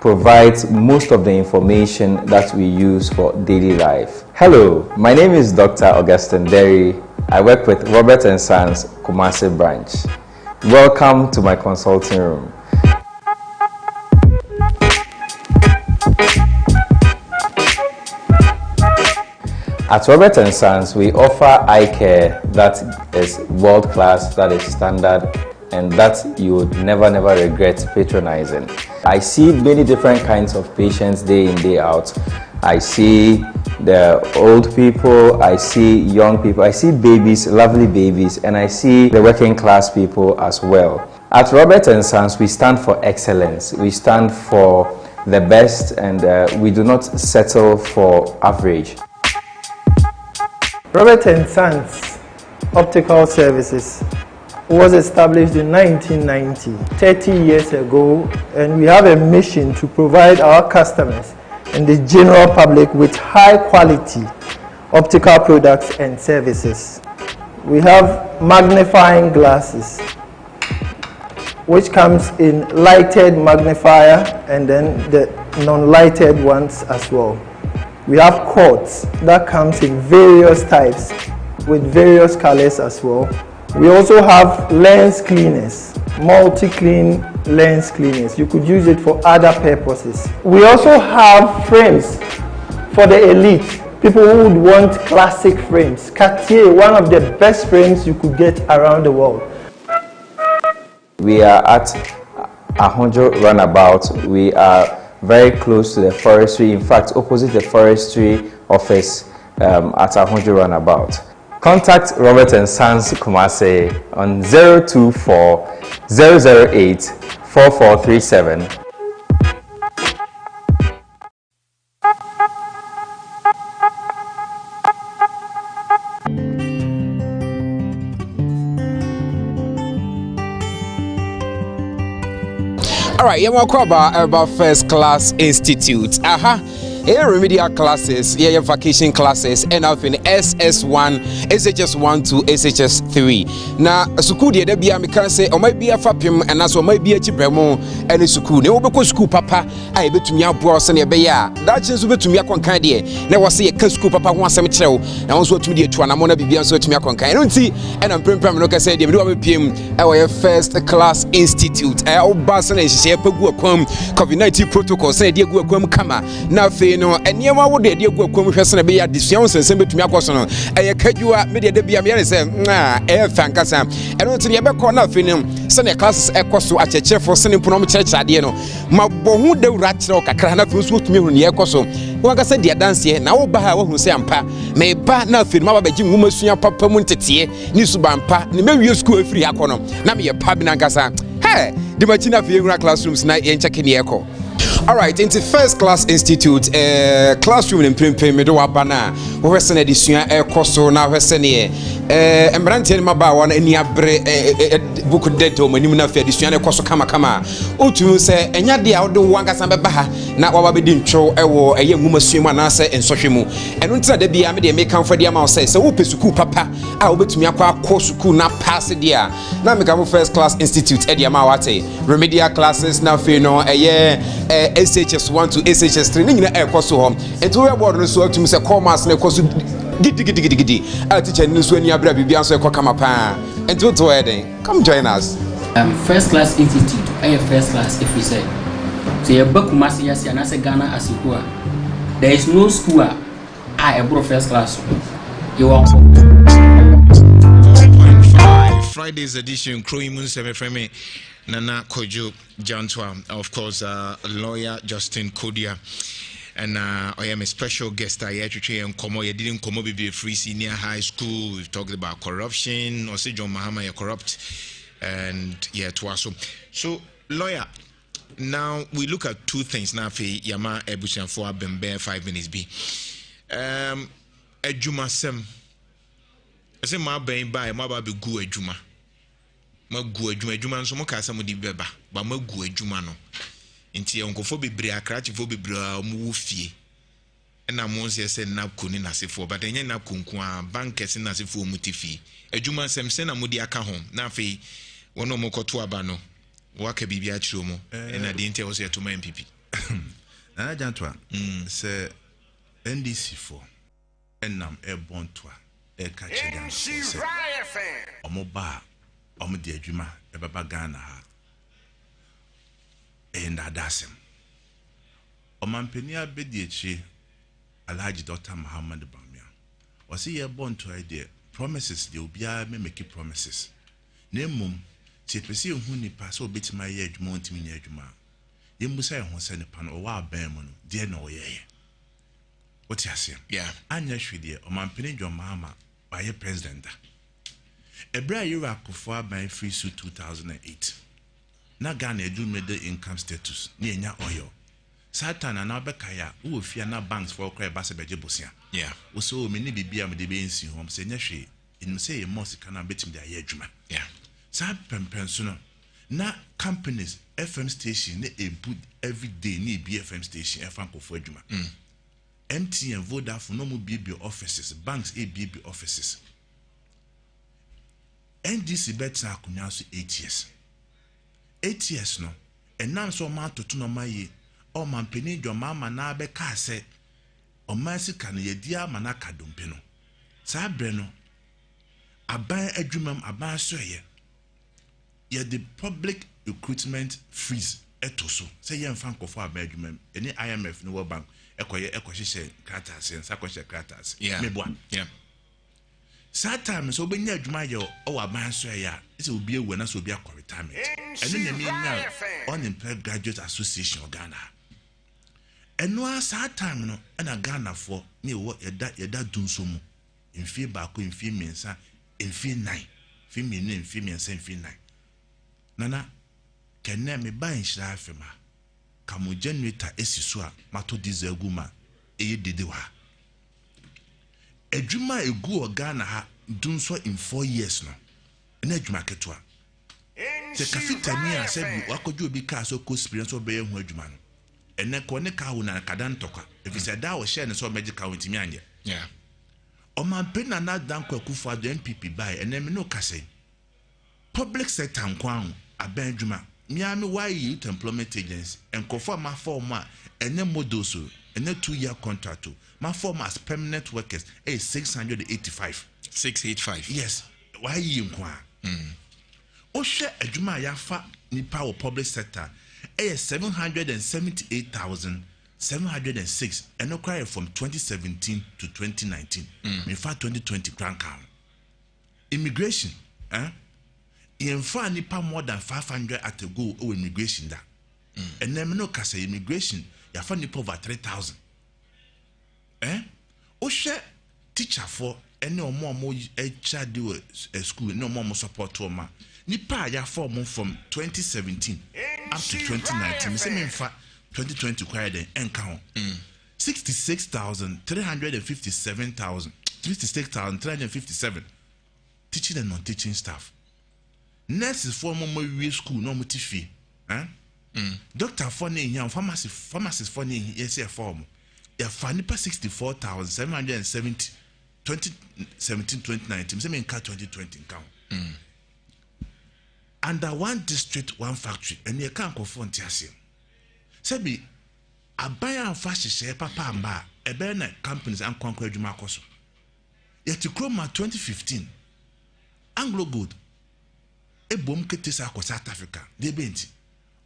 provides most of the information that we use for daily life. Hello, my name is Dr. Augustine Derry. I work with Robert & Sons Kumasi branch. Welcome to my consulting room. At Robert & Sons, we offer eye care that is world-class, that is standard, and that you would never regret patronizing. I see many different kinds of patients day in, day out. I see the old people, I see young people, I see babies, lovely babies, and I see the working class people as well. At Robert & Sons, we stand for excellence. We stand for the best, and we do not settle for average.
Robert & Sons Optical Services was established in 1990, 30 years ago, and we have a mission to provide our customers and the general public with high quality optical products and services. We have magnifying glasses, which comes in lighted magnifier and then the non-lighted ones as well. We have cords that comes in various types with various colors as well. We also have lens cleaners, multi-clean lens cleaners. You could use it for other purposes. We also have frames for the elite, people who would want classic frames. Cartier, one of the best frames you could get around the world.
We are at 100 Runabout. We are very close to the forestry, in fact opposite the forestry office at 100 Runabout. Contact Robert & Sons Kumasi on 024 008 4437.
All right, you want to about First Class Institute. Remedial classes, vacation classes, and I've been SS1, SHS1 to SHS3. Now, school the be I can say, or might be a fapim, and as well might be a chibremo, and a school. They will school papa. I bet to me a bros and a bear. That's just to me a concandia. Never see a school papa once some chill, and also to me to an amona be so to me a concan. I don't see, and I'm pretty proud of said, you do have PM, our First Class Institute. I'll pass and share COVID-19 protocol, say, dear Guam Kama. Now, no, and you are the dear Guam person be at this young and send it to me a question. I catch you up, media de be a mere say, thank us. I don't see ever corner film, send a class echoes to a church for sending Punom Church at Diano. My bohu de ratro, Kakrana, who's with me on the echoso. One said, dear dance here, now Baha who say, Ampa, may bat nothing, Mama Bejim, woman, Papa Muntetie, Nisubampa, maybe school free akono, Nami a pabinagasa. Hey, the Martina Fiera classrooms night and checking the echo. All right, into First Class Institute, classroom in Pimpe, Medoabana, Western Edition, Air Costo, now Western year. Embrantin Mabawan, and Yabre book dental, Manimuna Edition, Air Costo Kama. Utu say, and Yadi out the Wangasamba Baha, now what we didn't show a young woman swim and answer and Soshimu. And until the Biamidi may come for the amount says, so Upisuku Papa, I'll bet me a Kosuku, not pass it there. Now make our First Class Institute, Eddie Amawate, remedial classes, now Fino, a year. SHS1 to SHS3 nina e kwaso hom enti we board no so atum se commerce na kwaso gidi a teacher ni so ani abra bibia so e kwa kama pa enti to eden come join us.
First Class Institute first class if we say so you back Kumasi yasi and as a Ghana as you are there is no school a bro first class you want
Friday's edition Kuro Yi Mu Nsem from me Nana Kojo Jantwa, of course, lawyer Justin Kodia, and I am a special guest. I actually am Komo. You didn't come be a free senior high school. We've talked about corruption. Or say John Mahama, you're corrupt, and yeah, Twaso. So, lawyer. Now we look at two things. Now, for Yama Ebusian for Bembe 5 minutes be. Ejuma Sem. I say my baby by my baby go Ejuma. Magu adwuma nso mo ka sa mo di beba ba magu adwuma no nti onkofo bebre akrachifo bebre mo fie na mo nse se na koni na sefo but enye na konku a bankers na sefo mo tifi adwuma nsem se na mo di aka ho na afei wono mo koto aba no waka bibia chiro mo na de nte wo se to ma MPP
na jantwa se NDC for enam ebontoa e ka chega se omoba Omudi adwuma ebaba Ghana ha and adasem omampeni abedi echi Alhaji Dr. Muhammad Bamia wasi ye born to idea promises they obia me make promises nemum ti pesi hu nipa so obetima ye adwuma ontimi nya adwuma yembusa ye ho se nipa no wa ban mu no de na oyeye what you say yeah anya hwede omampeni John Mahama baye president Ebra Yura Kufwa by free suit 2008. Na Ghana do middle income status, near oil. Satan and Abekaya, who fear na banks for cry Bassabejibusia.
Yeah.
So many be am the beans in home, say, Neshi, in say a most can bet him their yedjuma.
Yeah.
Sad pensuno. Na companies, FM station, a put every day near BFM station, FM for Juma. MT and Vodafone no more BB offices, banks a BB offices. NDC bets are kunyasu 8 years. 8 years no, and now so man to no my o man penny your mama na be kase o mansi kan ye dia manaka dumpeno. Sa breno aban adwumam aban so ye the public recruitment freeze etoso. Say ye mfa nkofo aban adwumam any IMF no World Bank ekoye ekohye kratas en sakoshe kratas. Meboa.
Yeah.
Satam so benya adwuma ye o aban so ya ise obi ewu na so obi akọ retirement eno na me unemployed graduate association of Ghana eno a satam no na Ghana for me wo yeda dunso mu mfie baako mfie mensa mfie 9 mfie menu mfie mensa mfie 9 nana kenne me ban Nhyira afema kamo generator esiso a mato diesel guma eye dedewa adwuma egu o Ghana ha dunso in 4 years no na adwuma ketwa te kafitani a sebi wakoju obi ka so ko experience obeye hu adwuma no ene ko ne ka hu na kadan tokwa if say da wo share ne so medical wintimi anye
yeah
o man pena na dan kwakufa do MPP buy ene me no kase public sector nkwan aban adwuma miami why youth employment agency enkofo ma form a ene modoso ene 2-year contract ma form as permanent workers 685 yes why you nkwa Oshe adwuma yafa nipa wo public sector 778,706 and acquired from 2017 to 2019 me fa 2020 grand count immigration nipa more than 500 at a go o immigration da and then no kasa immigration yafa nipa over 3,000 Oshe teacher for any or more child school no more support ma nipa ya form from 2017 up to 2019 me say me fa 2020 quiet then enka 66,357 teaching and non-teaching staff nurses for more school no mutifi doctor for ne pharmacist for ne yes form ya fa nipa 64,770 2017-2019 say me nka 2020 nka under one district one factory and you can't confront yourself. Sebi abaya fashion papa amba ebena companies and conquer Jumakoso. Yet to Chroma 2015 Anglo Gold a boom ketisa ko South Africa de benti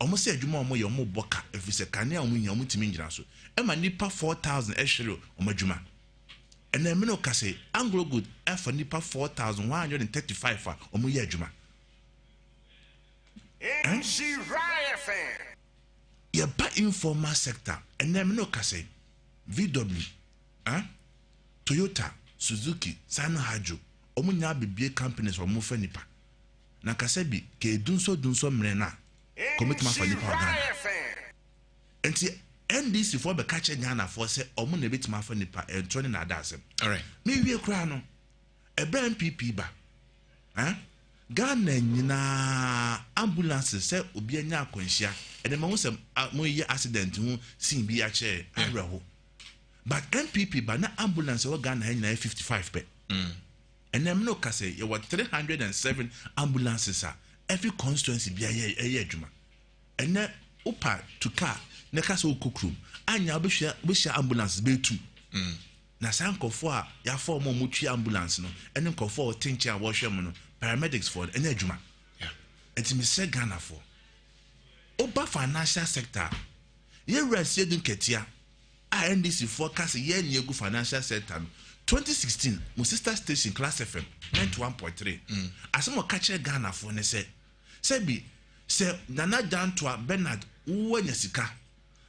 almost say Juma mo yomo boka if we say kania omu nyamu timinjira so e ma nipa 4,000 eshiro omajuma and then mino kase Anglo Gold f nipa 4,135 fa omu ye adwuma
Nhyira FM.
Yeah, but informal sector, and then no kase VW, Toyota, Suzuki, Sano Hajo, Omunya BBA companies or Mufenipa. Na kasebi ke dunso mrena commitment for nipa Ghana. Enti NDC for be catch Ghana for say omu bit ma for nipa and turning na dasem.
All right.
Me wie kra no. Ebe MPP ba. Ghana nyina ambulances say obi anya akwanhia ene ma wonsem mo ye accident hu sin bi a che areho but MPP ba na ambulance wo Ghana nyina 55 pe ene me no kase ye 307 ambulances every constituency bi aye adwuma ene upa to car ne kase okokrum anya obehia ambulances be tu na sankofo a ya form mo twi ambulance no ene nkofo tinchi a wo hwe mo no paramedics for any adwuma enti me say Ghana for oba financial sector ye resi edun ketia a NDC forecast ye ni egu financial sector 2016 mo sister station Class FM 91.3 asemo catch Ghana for ne say bi say nana down to Bernard uwanya sika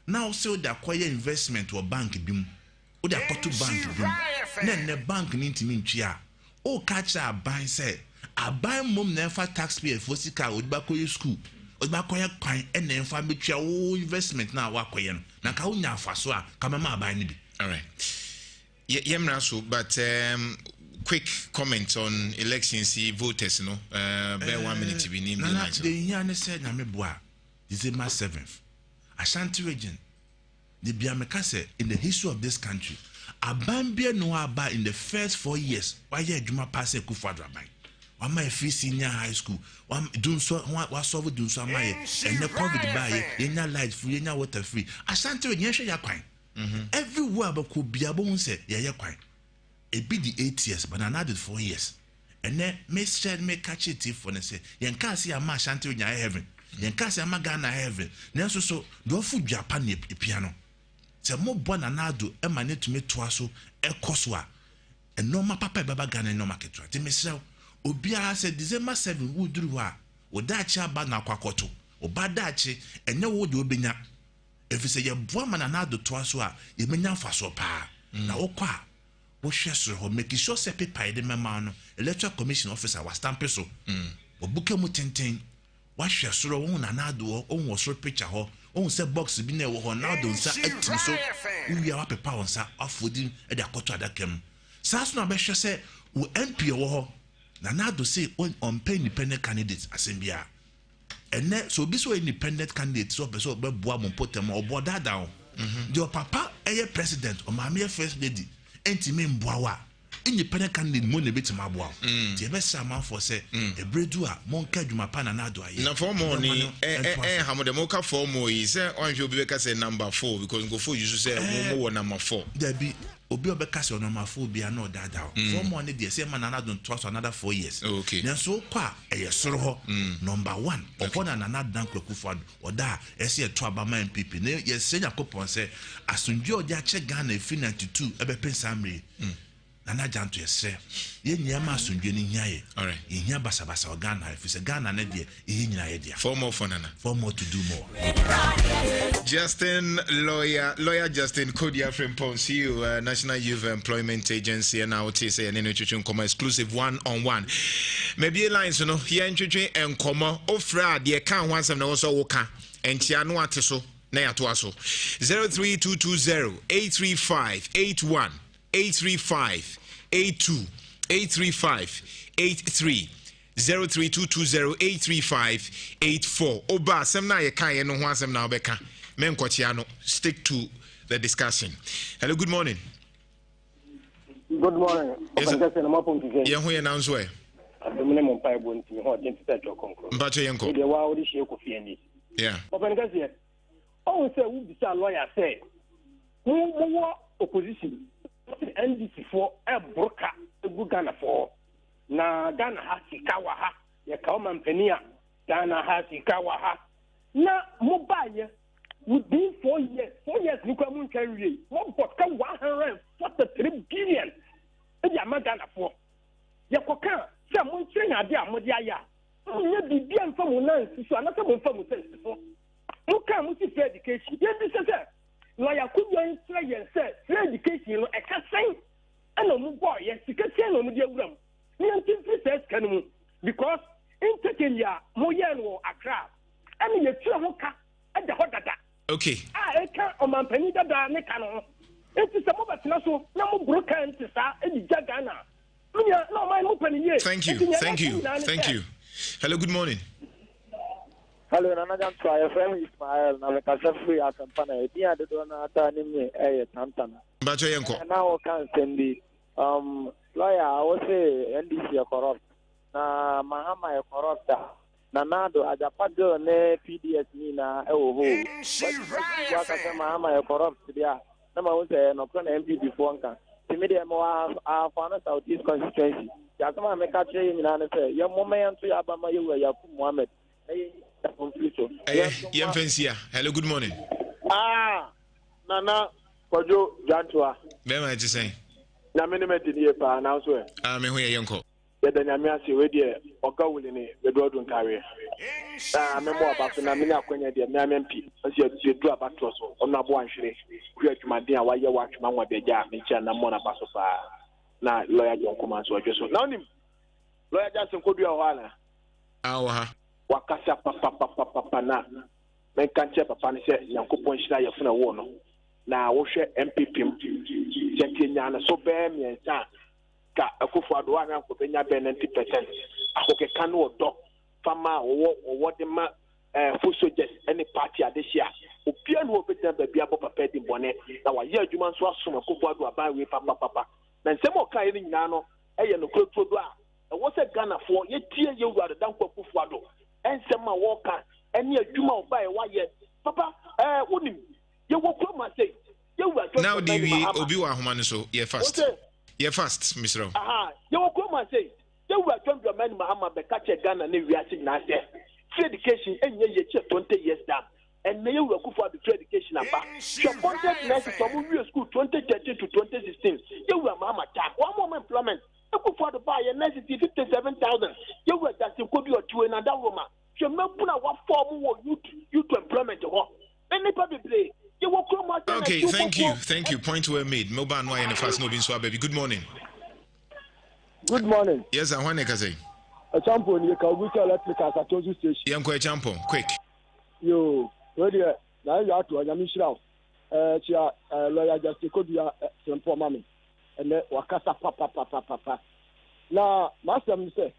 now say the acquire investment or bank bim o the akoto bank bim na bank ni ntimi ntwia o catch a ban say aban mom na fa taxpayer for sika odibako school obakoya kwan ene mfa betwa wo investment na wakoye no na ka wonya afaso a kamama aban ni bi.
All right. Yemra so, but quick comment on elections, voters, no. Bear 1 minute to be named.
The Yana said, Nameboa, December 7th. Ashanti region, the Biamekase in the history of this country. Abambia no aba in the first 4 years. Why ye Juma pass a Kufadra bank? One my free senior high school. One doing so, what solve doing so, my and the COVID buy, yenya light free, yenya water free. Ashanti region, ya quine. Everywhere but could be a bone said, yeah, quite. It be the 8 years, but another 4 years. And then may share me catch it if when I say, Yan can't see a mash until in heaven. Yan can't see a magana heaven. Nelson so, do food Japan piano. Say more born anado, emanate to me twice, a coswa. And no ma papa baba gana no market. They may sell. Obia said December 7 would do what? Would that cha bad na kwakoto? Or bad dachi, and no would you be na. If you say your woman another twice, you may not for so pa. Now, okwa, what shares her making sure separate pie the man, electoral commission officer was stamped so. Or book a mutinting, what shares her own another, own was so picture her, own set box be near or now don't say, so we are up a pound, sir, off with him at the quarter that came. Sass no best say, will MP or Nanado say on pay independent candidates, Assembia. And then so this way independent candidates so be boa mon potem or boa that down. Your papa a president or my first lady enti me mboa independent candidate money bit my boa. The best man for say a bredua mon kaduma pana na do aye.
Na for money hamo de moka for mo yi say on you be say number 4 because go for you say mo number 4.
There be obi obeka say number 4 be no that down. For money dey say man na don't trust another 4 years.
Okay.
Then so kwa e soro ho number 1 upon another dan kwaku fad oda e say to abama MPP. Ne yes say yakopon say asunje oja che Ghana fi 92 ebe pensamre. Nana janto yesre ye nyama asunje ni nyaye.
All right.
Ye basabasa o Ghana if say Ghana na de ye nyina ye dia.
4 more for Nana.
4 more to do more.
Justin lawyer Justin Kodia from Ponsiu National Youth Employment Agency and now say an introduction exclusive one-on-one. Maybe lines you know here introduction and comma ofra the account once and also woka and tiano atiso na yatoaso 03220 835 81 835 82 835 83 03220 835 84 Oba semna ye kan ye no ho asem na obeka men kwachiano stick to the discussion. Hello, good morning.
Good morning.
Ye ho ye na nso e
adomene mo pai bo ntimi ho den tete konkro
mbacho yenko
de wa odi hie kofi ani
yeah
open gazie o say we be lawyer say wo opposition NDC for e broka egu Ghana for na Ghana ha sika wa ha ye ka o mampania Ghana ha sika wa ha na mobile within 4 years ni kwa mun kan wie mo bot ka 143 billion e ya ma Ghana for ye koka se mo ntire ade a mo de aya nye bibia mfa mo nan so ana se mo mfa mo sense so mo ka mo si free education ye bi se lawyer could you ntire ye se free education no e ka sen ana mo boy ye sika sen no mo de awuram ni antin free kan mu because in Kenya mo ye no Accra ani ye tire ho ka e de ho dada.
Okay.
I can't on my penny that I make it is a mobile so no broken to start any Jagana. No, my opening here.
Thank you. Hello, good morning.
Hello, Nana try a friend Ismail, Navaka free as a panel. Dear, the donor, me a Tantana.
Bacho Yanko.
Now can send the lawyer, I will say NDC corrupt. Mahama corrupt. Nanado ajapado ne PDS ni na ewo ho waka se Mahama corrupt dia na ma wo se no plan MP before nka timi de mo afano South East constituency ya kama me ka tre ni na ne se ye mo me yanto ya ba ma ye wa Yakub Mohammed
Yemfensia. Hello, good morning.
Nana Kojo Jantua
Bema ti say
na me ne me di e pa na so e
me ho ye yenko
the Nyamiasi we dear or go with any the Gordon carrier. Memo about na many acquainted the MP as you do about us on a one shilling. Create my dear while you watch man what they jam each and a mona basofa. Now, lawyer John Command so just now him. Lawyer Jackson could be a while.
wakasa papa na menka nche papa ne se Yankopon hira yefuna wo no na wo hwe MPP chetinya na so be miensa ka Akufo-Addo anya ko benya be 90% akokeka no odo fama wo de ma full soldiers any party adehia opia no obeta ba bia papa di bone na wa ye adwuma nso asom Akufo-Addo aban we papa na nsem o kai ni nyina no eye no kroto do a wo se Ghana for ye tie ye wura da nko Akufo-Addo ensem a wo ka ene adwuma o ba e wa ye papa wonim ye wo kroma say ye wura
now the obi wa homa no so ye fast Mr.
ye wo kroma say ye wura John Man Mahama be ka che Ghana na wiase na say free education enye ye che 20 years down and may you Akufo-Addo free education aba she appointed nurses from school 2013 to 2016 you were Mahama time one more employment Akufo-Addo buy a nurse 57,000 you were that you could be to another woman she mapuna what form you to employment ho any public play you will come out.
Okay, thank you point well made mobile no in the first no bin so baby. Good morning. Yes, I want to say
a champion you can go electric as I told you station
yanko champion quick
yo ready na you have to Nhyira chia lawyer just could be simple mama and wakasa papa na master me say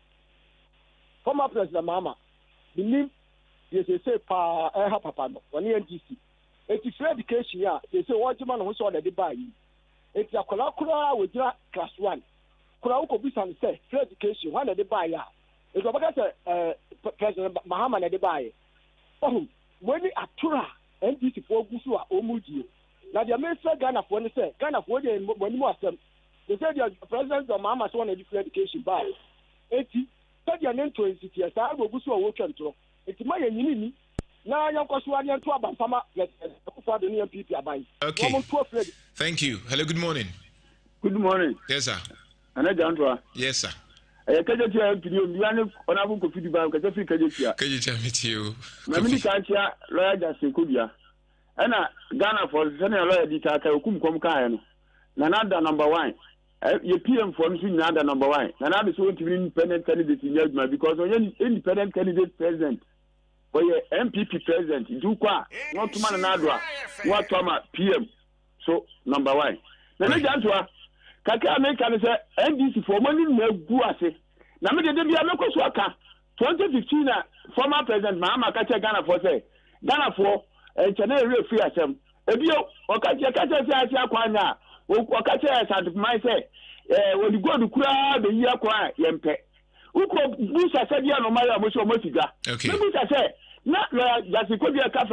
former president Mahama believe yes say pa papa no one NGC it is education ya they say what man who saw the buy it ya kula we class 1 kula ko bisa say free education one the buy ya it about president Mahama na the buy oh when atura NGC for gusu a omudie na the minister Ghana for ne say Ghana for the when mu asem they say the president of Mahama so na the free education buy eti study an into institute sa go gusu a wo twentro eti ma ya nyini na yankoso ani to abamfama Akufo-Addo ni MPP abai.
Okay, thank you. Hello, good morning.
Good morning.
Yes sir.
Anajandwa.
Yes sir.
Kajetia MPD obiane onabu ko fidi ba kaje fi
kajetia meet you.
Na mini kantia lawyer Justin Kobia. Ana Ghana for senior lawyer dita ka okum kom kan no. Na nada number 1. Your PM for nsu nada number 1. Na nada so to be independent candidate in Yajma because when independent candidate president for your MPP president do kwa not to man nadwa what to PM so number 1. Na Anajandwa kaka America say NDC for money na gu ase na me de bia mekoso aka 2015 na former president Mahama kacha Ghana for say Ghana for channel free asem ebio okache kacha say atia kwanya okache certify say we di go du kura be yi akwa yempe uko busa say dia no mara mo so mo siga me busa say na Justin Kobia ka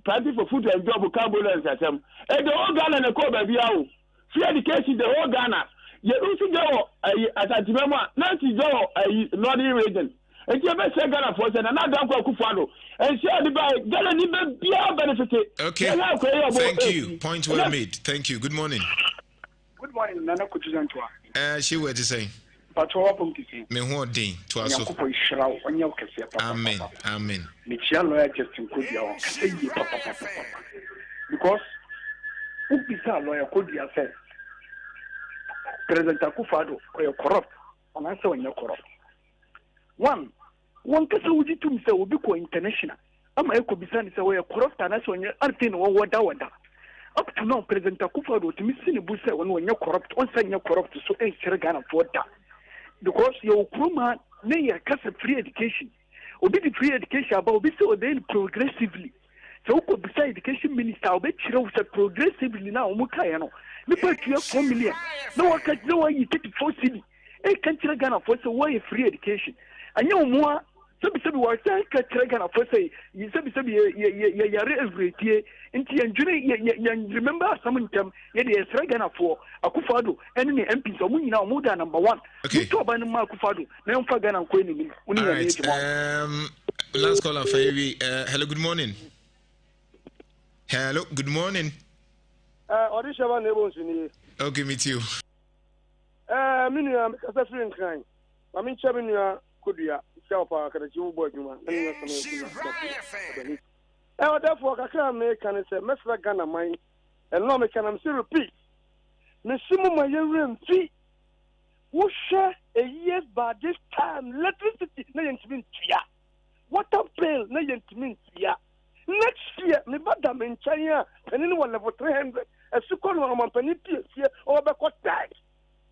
party for food and job carbulance asem the whole Ghana na ko ba bia o free education the whole Ghana ye usi go asantimemo na ti go northern region e ti be say Ghana for say na dan ko Akufo-Addo and share the by Ghana ni be bia benefit.
Okay, thank you, point well made. Thank you. Good morning.
Good morning, Nana Kutuzantwa.
She were to say
Patrol Pumpkin.
Me who din to us. Amen.
Michelle lawyer Justin Kobia say papa. Because who bisa lawyer Kobia said President Akufo-Addo or corrupt, and I say when you're corrupt. One kasa wuji to say will be international. Am I could be saying say we are corrupt and I say when you're anything or wada. Up to now, President Akufo-Addo to me see the busa when you're corrupt, on saying you're corrupt, so a Ghana for that. Because your Kruma may a free education. Obi the free education about be so then progressively. So could be say education minister obi chiro progressively now mukayano. Me put you 4 million. No one can know why you take 4 cedi. E can't Ghana for so why free education. And you more so was can't Ghana for say you sabi ya every year into remember some term ye Ghana for Akufo-Addo and the MPs so we now more than number 1.
Okay.
To ban Akufo-Addo na mfa Ghana ko ni.
Last caller for you. Hello, good morning. Hello, good morning.
Odishaba nebons ni.
Okay, meet you.
Minu kasa free nkan. Ma min chabe nua kodua selfa kada ji ubo adwuma. Therefore kakra me kan say mesra Ghana man. And no me can am say repeat. Me simu ma yewrem fi. Wo hwe a years by this time electricity na yentimi ntua. water pail na yentimi ya next year me bada me nchanya pani no level 300 esukọ no amampani piesie o be ko die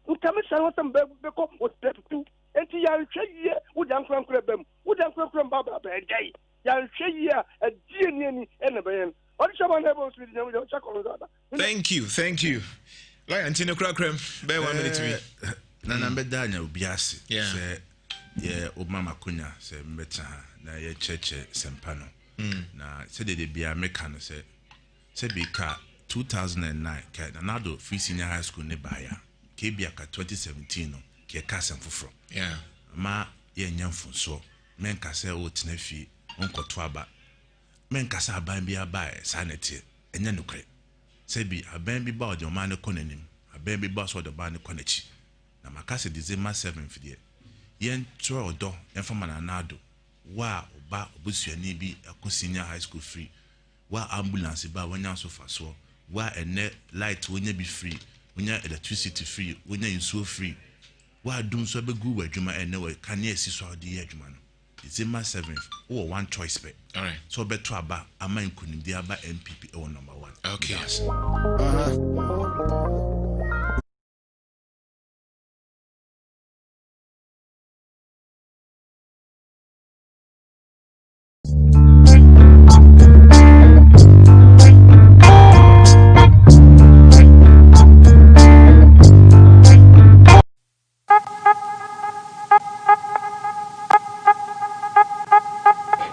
nkame san watam be ko o step 2 enti ya nhwe ye wo dan krankra bam wo dan krankra baba be dai ya nhwe ye a die ni ani ene be yen o di shaba na bo su di nyamu cha ko da.
Thank you like antino krakrem be 1 minute to me
na be danya obiase se ye obama kunya se mbeta na ye cheche sempano na se de bia meka no se bi ka 2009 ka na nado free senior high school ne baya ke bia ka 2017 no ke ka semfoforo ma ye nyamfunso menka se o tenafi onkoto aba menka se aban bia ba sanete enya nukre se bi aban bi ba o de ma ne konanim aban bi ba so de ba ne konachi na makase December 7 fidie yen tro odo enfama na nado wa oba obusuani bi akọ senior high school free wa ambulance ba wanya so faso wa ene light wonya bi free wonya electricity free wonya insuo free wa dum so begu wadwuma ene we kan esi so ade adwuma no December 7th or one choice be all right so beto aba ama nkunimdi aba MPP or number 1
okay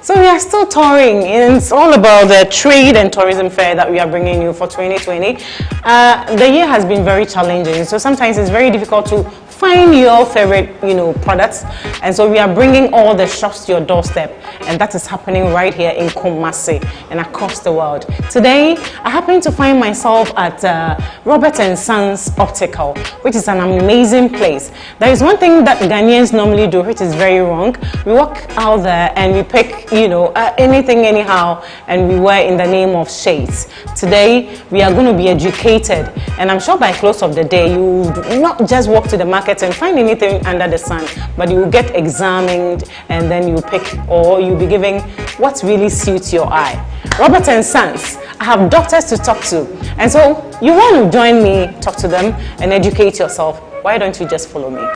So we are still touring, and it's all about the trade and tourism fair that we are bringing you for 2020. The year has been very challenging, so sometimes it's very difficult to find your favorite, products. And so we are bringing all the shops to your doorstep, and that is happening right here in Kumasi and across the world. Today, I happen to find myself at Robert & Sons Optical, which is an amazing place. There is one thing that Ghanaians normally do, which is very wrong. We walk out there and we pick, anything anyhow, and we wear in the name of shades. Today, we are going to be educated, and I'm sure by close of the day, you will not just walk to the market and find anything under the sun, but you will get examined, and then you pick, or you'll be giving what really suits your eye. Robert & Sons, I have doctors to talk to, and so you want to join me, talk to them, and educate yourself. Why don't you just follow me?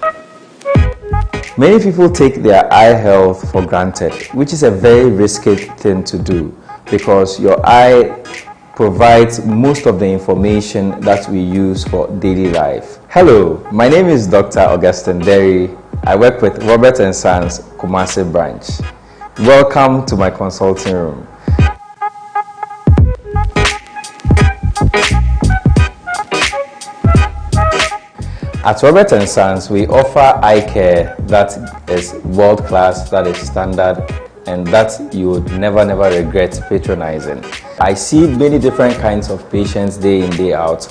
Many people take their eye health for granted, which is a very risky thing to do because your eye provides most of the information that we use for daily life. Hello, my name is Dr. Augustine Derry. I work with Robert & Sons Kumasi branch. Welcome to my consulting room. At Robert & Sons, we offer eye care that is world-class, that is standard, and that you would never regret patronizing. I see many different kinds of patients day in, day out.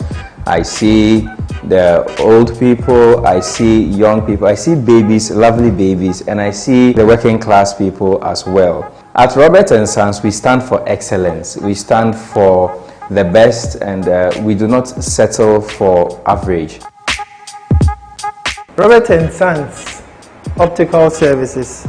I see the old people, I see young people, I see babies, lovely babies, and I see the working class people as well. At Robert & Sons, we stand for excellence. We stand for the best, and we do not settle for average.
Robert & Sons Optical Services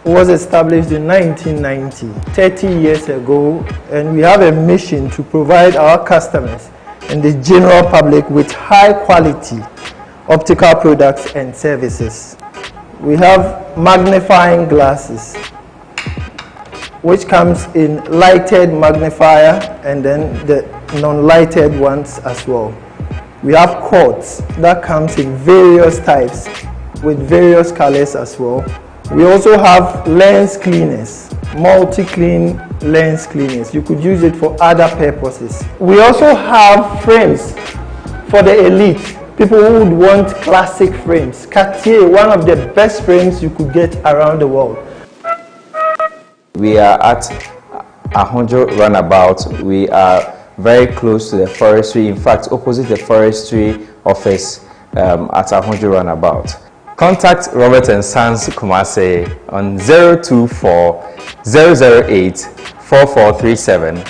was established in 1990, 30 years ago, and we have a mission to provide our customers and the general public with high quality optical products and services. We have magnifying glasses, which comes in lighted magnifier and then the non-lighted ones as well. We have cords that comes in various types with various colors as well. We also have lens cleaners, multi-clean lens cleaners. You could use it for other purposes. We also have frames for the elite, people who would want classic frames. Cartier, one of the best frames you could get around the world.
We are at 100 Runabout. We are very close to the forestry, in fact opposite the forestry office at 100 Runabout. Contact Robert & Sons Kumasi on 024 008 4437